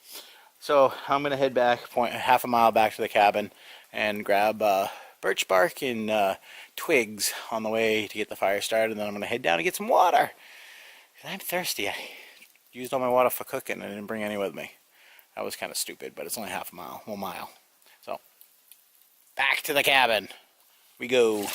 So I'm going to head back half a mile back to the cabin and grab birch bark and twigs on the way to get the fire started, and then I'm going to head down and get some water. I'm thirsty. I used all my water for cooking and I didn't bring any with me. That was kind of stupid, but it's only half a mile, 1 mile. So, back to the cabin we go.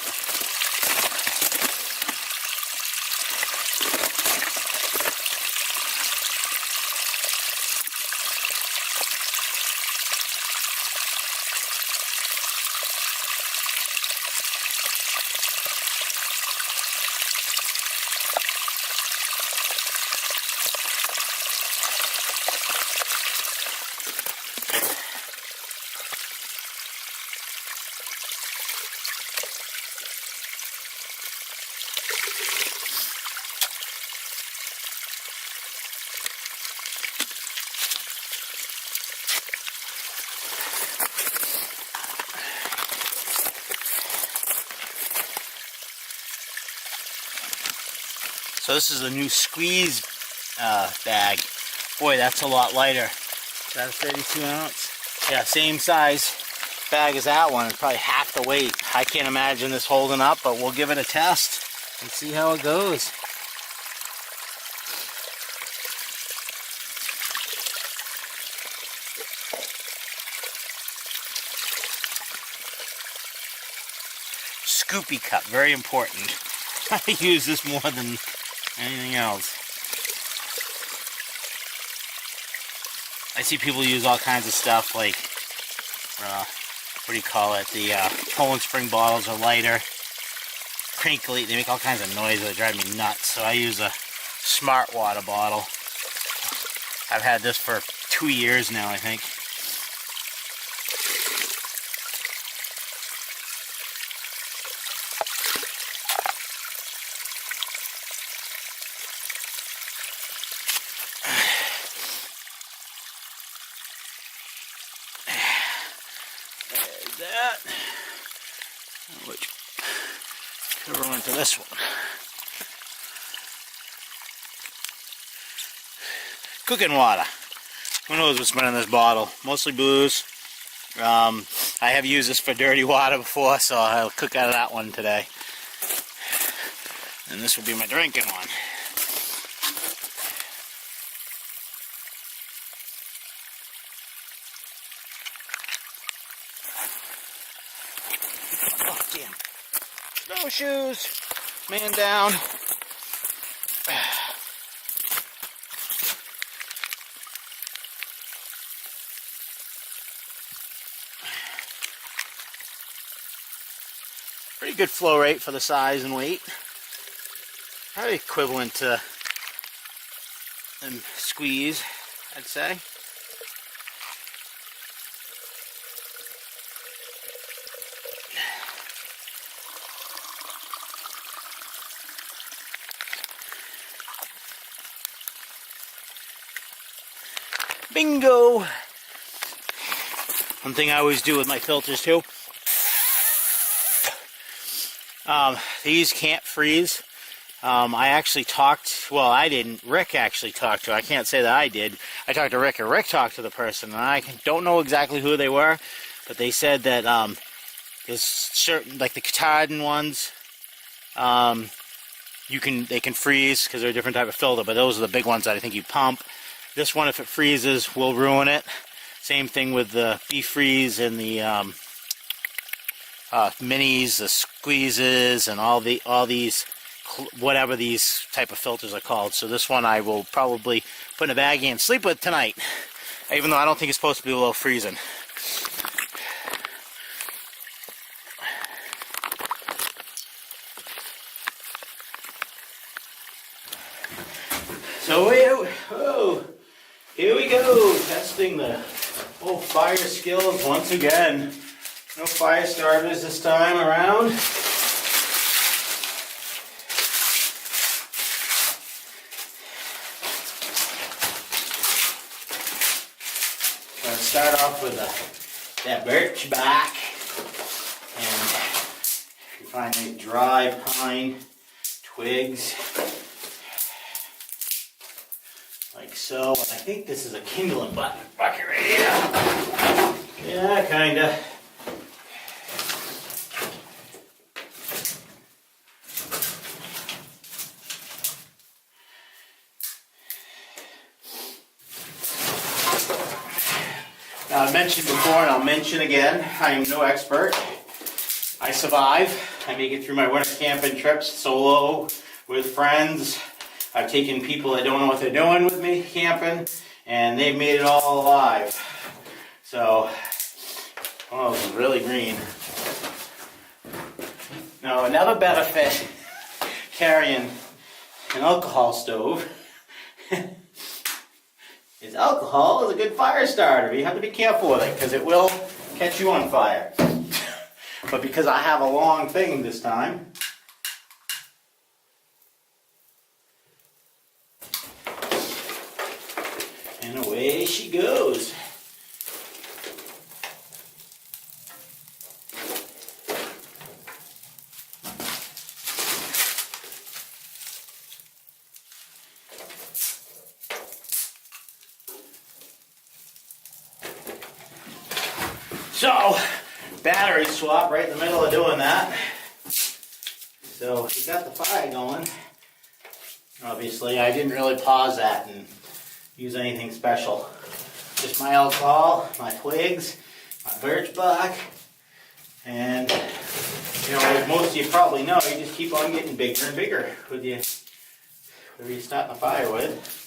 So this is a new squeeze bag. Boy, that's a lot lighter. Is that a 32 ounce? Yeah, same size bag as that one. It's probably half the weight. I can't imagine this holding up, but we'll give it a test and see how it goes. Scoopy cup, very important. I use this more than anything else. I see people use all kinds of stuff like, what do you call it? The Poland Spring bottles are lighter, crinkly. They make all kinds of noise that drive me nuts. So I use a Smart Water bottle. I've had this for 2 years now, I think. That, which cover into this one. Cooking water. Who knows what's been in this bottle? Mostly booze. I have used this for dirty water before, so I'll cook out of that one today. And this will be my drinking one. Snowshoes, man down. Pretty good flow rate for the size and weight. Probably equivalent to squeeze, I'd say. Bingo! One thing I always do with my filters too. These can't freeze. I actually talked, well, I didn't. Rick actually talked to, I can't say that I did. I talked to Rick, and Rick talked to the person, and I don't know exactly who they were, but they said that there's certain, like the Katahdin ones, they can freeze because they're a different type of filter, but those are the big ones that I think you pump. This one, if it freezes, will ruin it. Same thing with the B-Freeze and the minis, the squeezes, and all these, whatever these type of filters are called. So this one I will probably put in a baggie and sleep with tonight, even though I don't think it's supposed to be below freezing. So here we go, testing the old fire skills once again. No fire starters this time around. Gonna start off with that birch bark, and if you find any dry pine twigs, like so. And I think this is a kindling bucket right here. Yeah, kinda. Now, I mentioned before, and I'll mention again, I am no expert. I survive. I make it through my winter camping trips solo, with friends. I've taken people that don't know what they're doing with me camping, and they've made it all alive. So, oh, this is really green. Now, another benefit carrying an alcohol stove is alcohol is a good fire starter. But you have to be careful with it because it will catch you on fire. But because I have a long thing this time, and away she goes. So, battery swap right in the middle of doing that. So, we got the fire going. Obviously, I didn't really pause that and use anything special. Just my alcohol, my twigs, my birch bark, and you know, as most of you probably know, you just keep on getting bigger and bigger with you, whatever you start the fire with.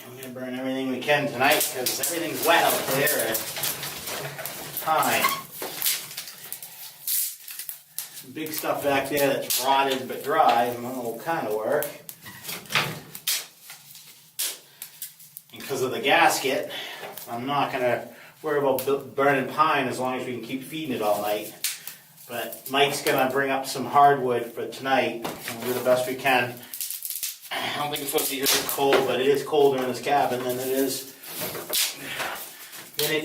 And we're gonna burn everything we can tonight because everything's wet out there at time. Some big stuff back there that's rotted but dry. I don't know what kind of work. Because of the gasket, I'm not going to worry about burning pine as long as we can keep feeding it all night. But Mike's going to bring up some hardwood for tonight, and we'll do the best we can. I don't think it's supposed to be really cold, but it is colder in this cabin than it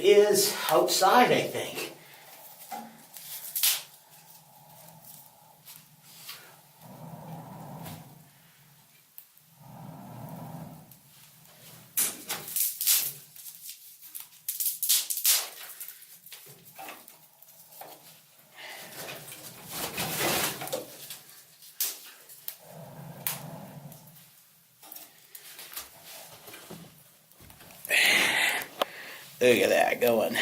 is outside, I think. Look at that going.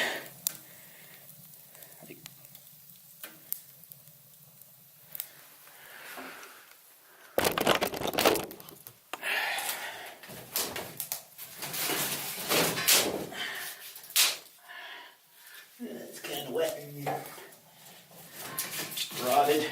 It's kind of wet and rotted.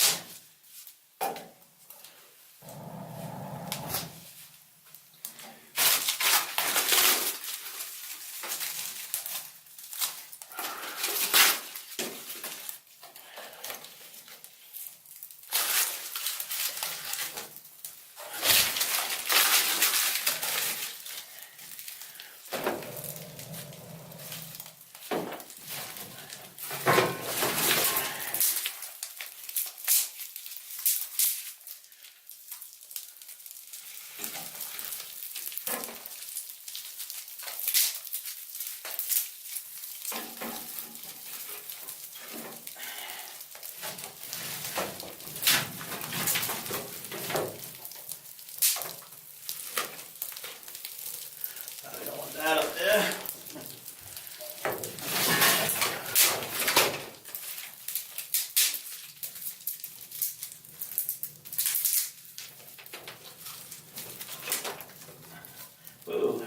Whoa.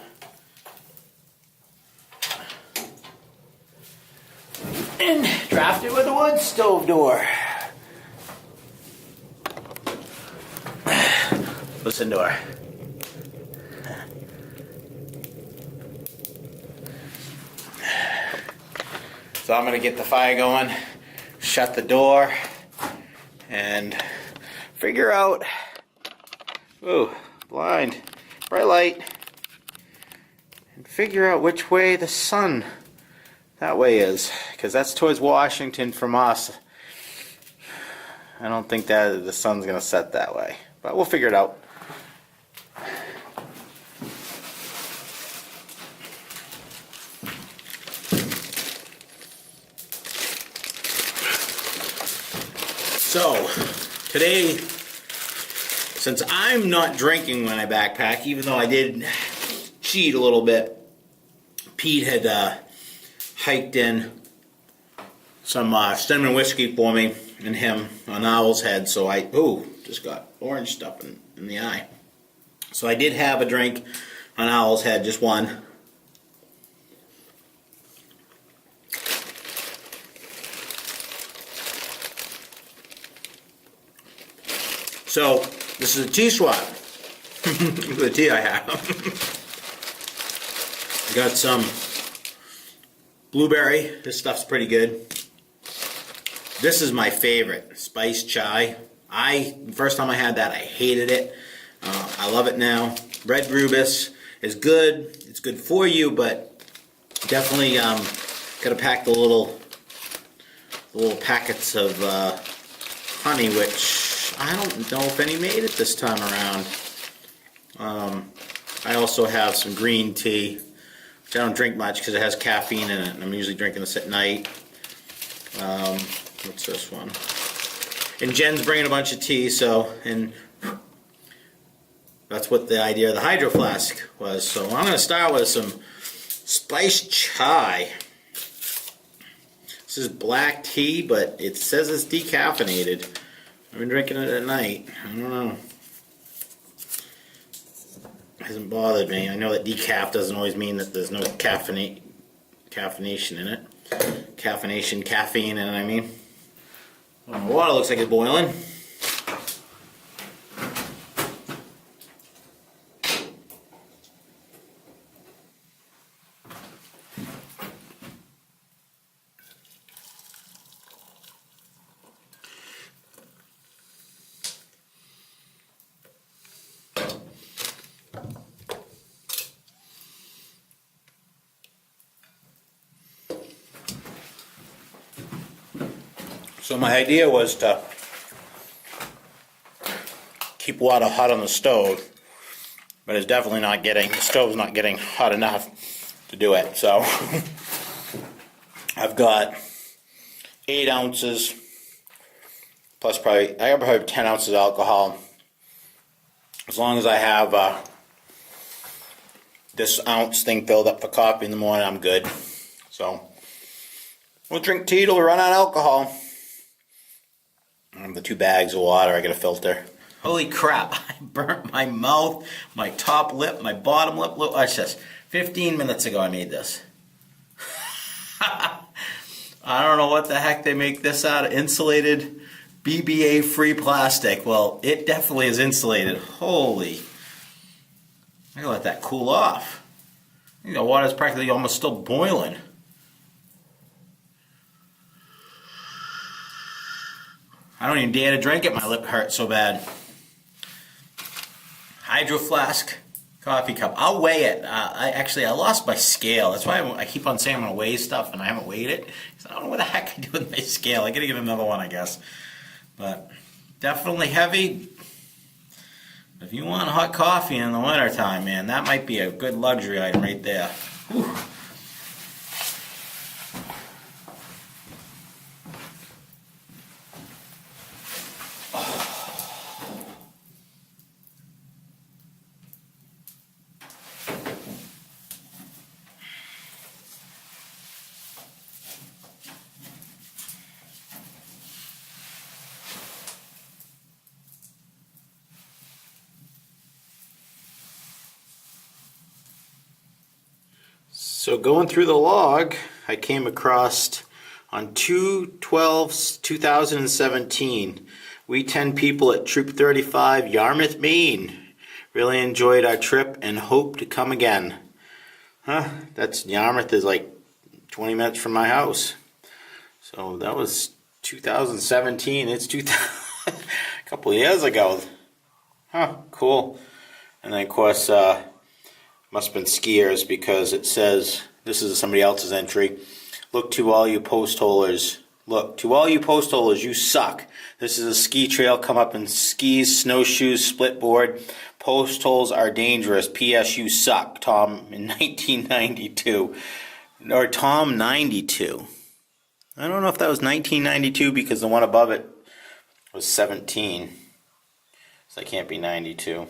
And draft it with a wood stove door. Listen to her. So I'm going to get the fire going, shut the door, and figure out, ooh, blind, bright light, and figure out which way the sun that way is, because that's towards Washington from us. I don't think that the sun's going to set that way, but we'll figure it out. So, today, since I'm not drinking when I backpack, even though I did cheat a little bit, Pete had hiked in some cinnamon whiskey for me and him on Owl's Head, so I, just got orange stuff in the eye. So I did have a drink on Owl's Head, just one. So, this is a tea swap. Look at the tea I have. I got some blueberry. This stuff's pretty good. This is my favorite, spiced chai. First time I had that, I hated it. I love it now. Red rubus is good. It's good for you, but definitely gotta pack the little packets of honey, which I don't know if any made it this time around. I also have some green tea, which I don't drink much because it has caffeine in it, and I'm usually drinking this at night. What's this one? And Jen's bringing a bunch of tea, and that's what the idea of the hydro flask was. So I'm going to start with some spiced chai. This is black tea, but it says it's decaffeinated. I've been drinking it at night. I don't know. It hasn't bothered me. I know that decaf doesn't always mean that there's no caffeination in it. Caffeine, you know what I mean? Well, the water looks like it's boiling. So my idea was to keep water hot on the stove, but it's definitely not getting, the stove's not getting hot enough to do it. So I've got 8 ounces, plus I got probably 10 ounces of alcohol. As long as I have this ounce thing filled up for coffee in the morning, I'm good. So we'll drink tea till we run out of alcohol. The 2 bags of water, I got a filter. Holy crap, I burnt my mouth, my top lip, my bottom lip. Look, watch this. 15 minutes ago I made this. I don't know what the heck they make this out of. Insulated, BBA-free plastic. Well, it definitely is insulated. Holy. I gotta let that cool off. I think the water's practically almost still boiling. I don't even dare to drink it, my lip hurts so bad. Hydro flask, coffee cup. I'll weigh it. I lost my scale. That's why I keep on saying I'm going to weigh stuff and I haven't weighed it. I don't know what the heck I do with my scale. I got to get another one, I guess. But definitely heavy. If you want hot coffee in the wintertime, man, that might be a good luxury item right there. Whew. So going through the log, I came across on 2/12/2017, we 10 people at Troop 35, Yarmouth, Maine, really enjoyed our trip and hope to come again. That's Yarmouth is like 20 minutes from my house. So that was 2017. It's a couple of years ago. Cool. And then of course, must have been skiers because it says, this is somebody else's entry, look to all you post holers. Look, to all you post holers, you suck. This is a ski trail, come up in skis, snowshoes, split board. Post holes are dangerous. P.S. You suck, Tom in 1992. Or Tom 92. I don't know if that was 1992 because the one above it was 17. So that can't be 92.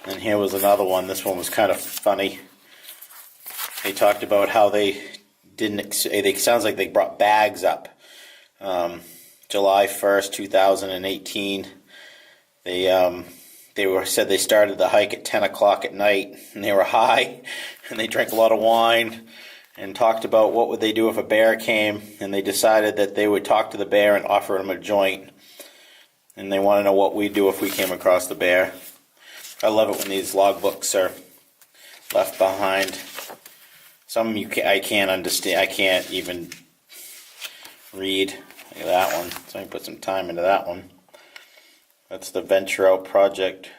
And here was another one. This one was kind of funny. They talked about how they didn't. It sounds like they brought bags up. July 1st, 2018. They said they started the hike at 10 o'clock at night, and they were high, and they drank a lot of wine, and talked about what would they do if a bear came, and they decided that they would talk to the bear and offer him a joint, and they want to know what we'd do if we came across the bear. I love it when these logbooks are left behind. Some I can't understand. I can't even read. Look at that one. So I put some time into that one. That's the Venture Out project.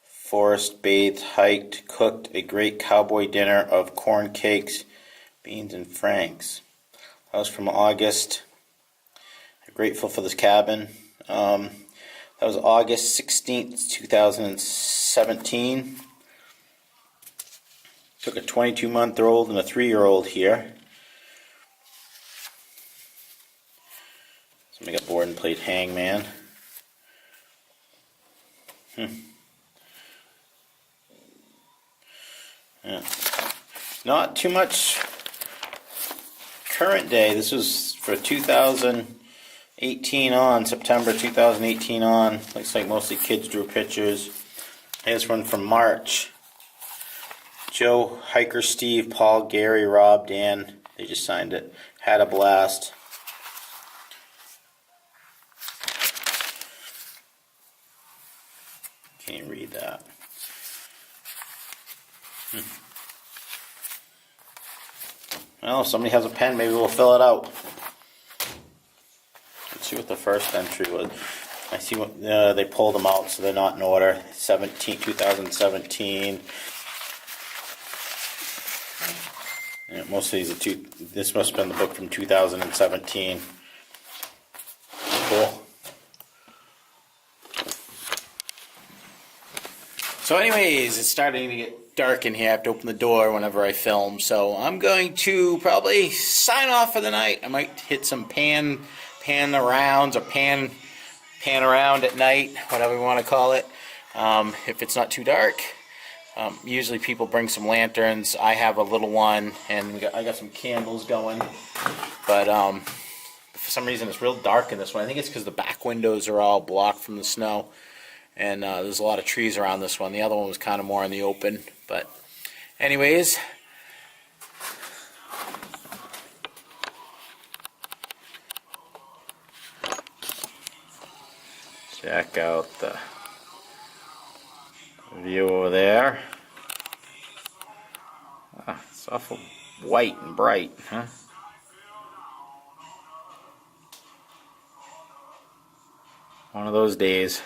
Forest bathed, hiked, cooked a great cowboy dinner of corn cakes, beans, and franks. That was from August. I'm grateful for this cabin. That was August 16th, 2017. Took a 22-month-old and a 3-year-old here. So we got board and plate hangman. Yeah. Not too much current day. This was for 2018 on, September 2018 on. Looks like mostly kids drew pictures. Here's one from March. Joe, Hiker, Steve, Paul, Gary, Rob, Dan. They just signed it. Had a blast. Can't even read that. Well, if somebody has a pen, maybe we'll fill it out. Let's see what the first entry was. I see what they pulled them out, so they're not in order. 2017. Yeah, most of these are this must have been the book from 2017. Cool. So anyways, it's starting to get dark in here. I have to open the door whenever I film. So I'm going to probably sign off for the night. I might hit some pan arounds or pan around at night, whatever you want to call it, if it's not too dark. Usually people bring some lanterns. I have a little one, and I got some candles going. But for some reason it's real dark in this one. I think it's because the back windows are all blocked from the snow. And there's a lot of trees around this one. The other one was kind of more in the open. But anyways, check out the view over there. It's awful white and bright, huh? One of those days.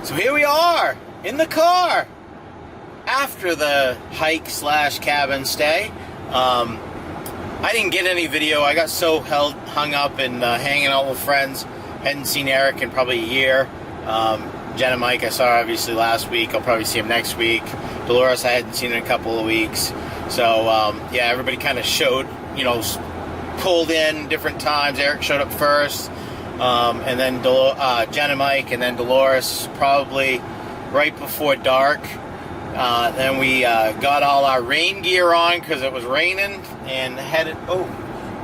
So here we are, in the car, after the hike / cabin stay. I didn't get any video. I got so hung up and hanging out with friends. Hadn't seen Eric in probably a year. Jen and Mike I saw obviously last week. I'll probably see him next week. Dolores I hadn't seen in a couple of weeks. So yeah, everybody kind of showed, pulled in different times. Eric showed up first. And then Jen and Mike, and then Dolores probably right before dark. Then we got all our rain gear on because it was raining and headed. Oh,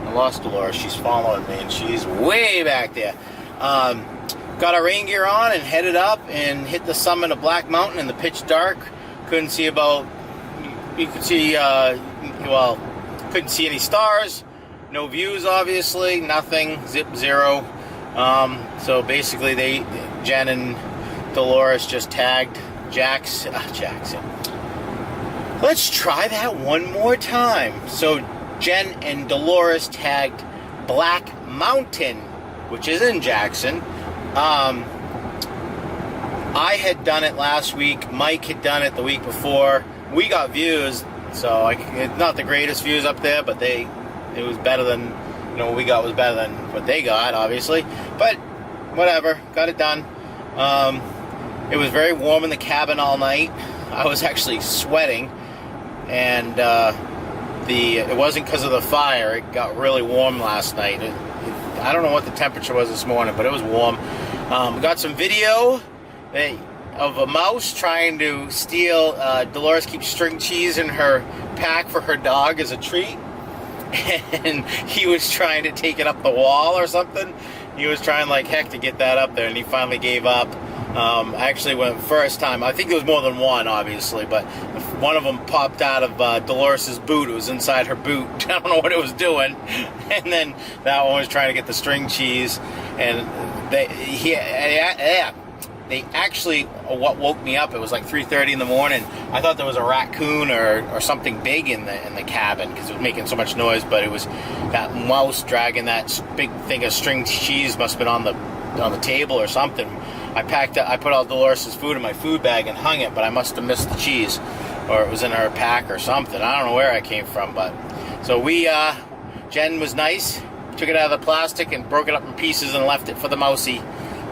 I lost Dolores. She's following me and she's way back there. got our rain gear on and headed up and hit the summit of Black Mountain in the pitch dark. Couldn't see about, you could see, well, couldn't see any stars, no views obviously, nothing, zero. So basically Jen and Dolores just tagged Jackson. Let's try that one more time. So Jen and Dolores tagged Black Mountain, which is in Jackson. I had done it last week. Mike had done it the week before. We got views, so not the greatest views up there, but it was better than, what we got was better than what they got, obviously. But whatever, got it done. It was very warm in the cabin all night. I was actually sweating, and it wasn't because of the fire. It got really warm last night. I don't know what the temperature was this morning, but it was warm. We got some video of a mouse trying to steal. Dolores keeps string cheese in her pack for her dog as a treat, and he was trying to take it up the wall or something. He was trying like heck to get that up there, and he finally gave up. I actually went first time. I think there was more than one, obviously, but one of them popped out of Dolores' boot. It was inside her boot. I don't know what it was doing. And then that one was trying to get the string cheese. And they actually, what woke me up, it was like 3:30 in the morning. I thought there was a raccoon or something big in the cabin because it was making so much noise, but it was that mouse dragging that big thing of string cheese. Must have been on the table or something. I put all Dolores' food in my food bag and hung it, but I must have missed the cheese, or it was in her pack or something. I don't know where I came from, but so Jen was nice, took it out of the plastic and broke it up in pieces and left it for the mousey,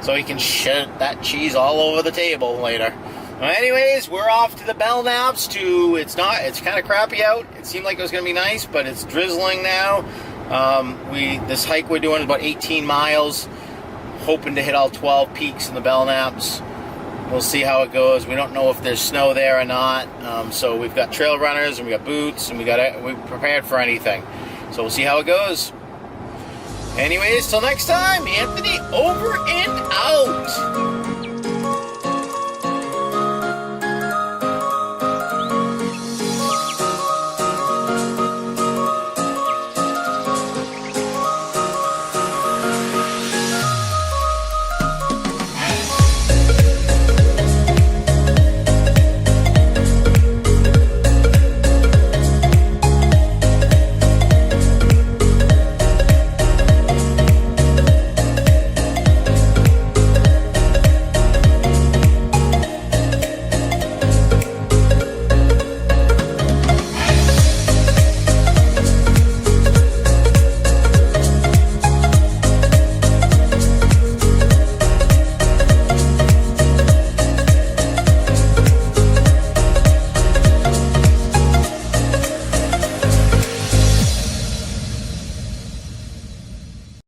so he can shit that cheese all over the table later. Well, anyways, we're off to the Belknaps it's kind of crappy out. It seemed like it was going to be nice, but it's drizzling now. This hike we're doing is about 18 miles. Hoping to hit all 12 peaks in the Belknaps. We'll see how it goes. We don't know if there's snow there or not. So we've got trail runners and we got boots and we're prepared for anything. So we'll see how it goes. Anyways, till next time, Anthony over and out.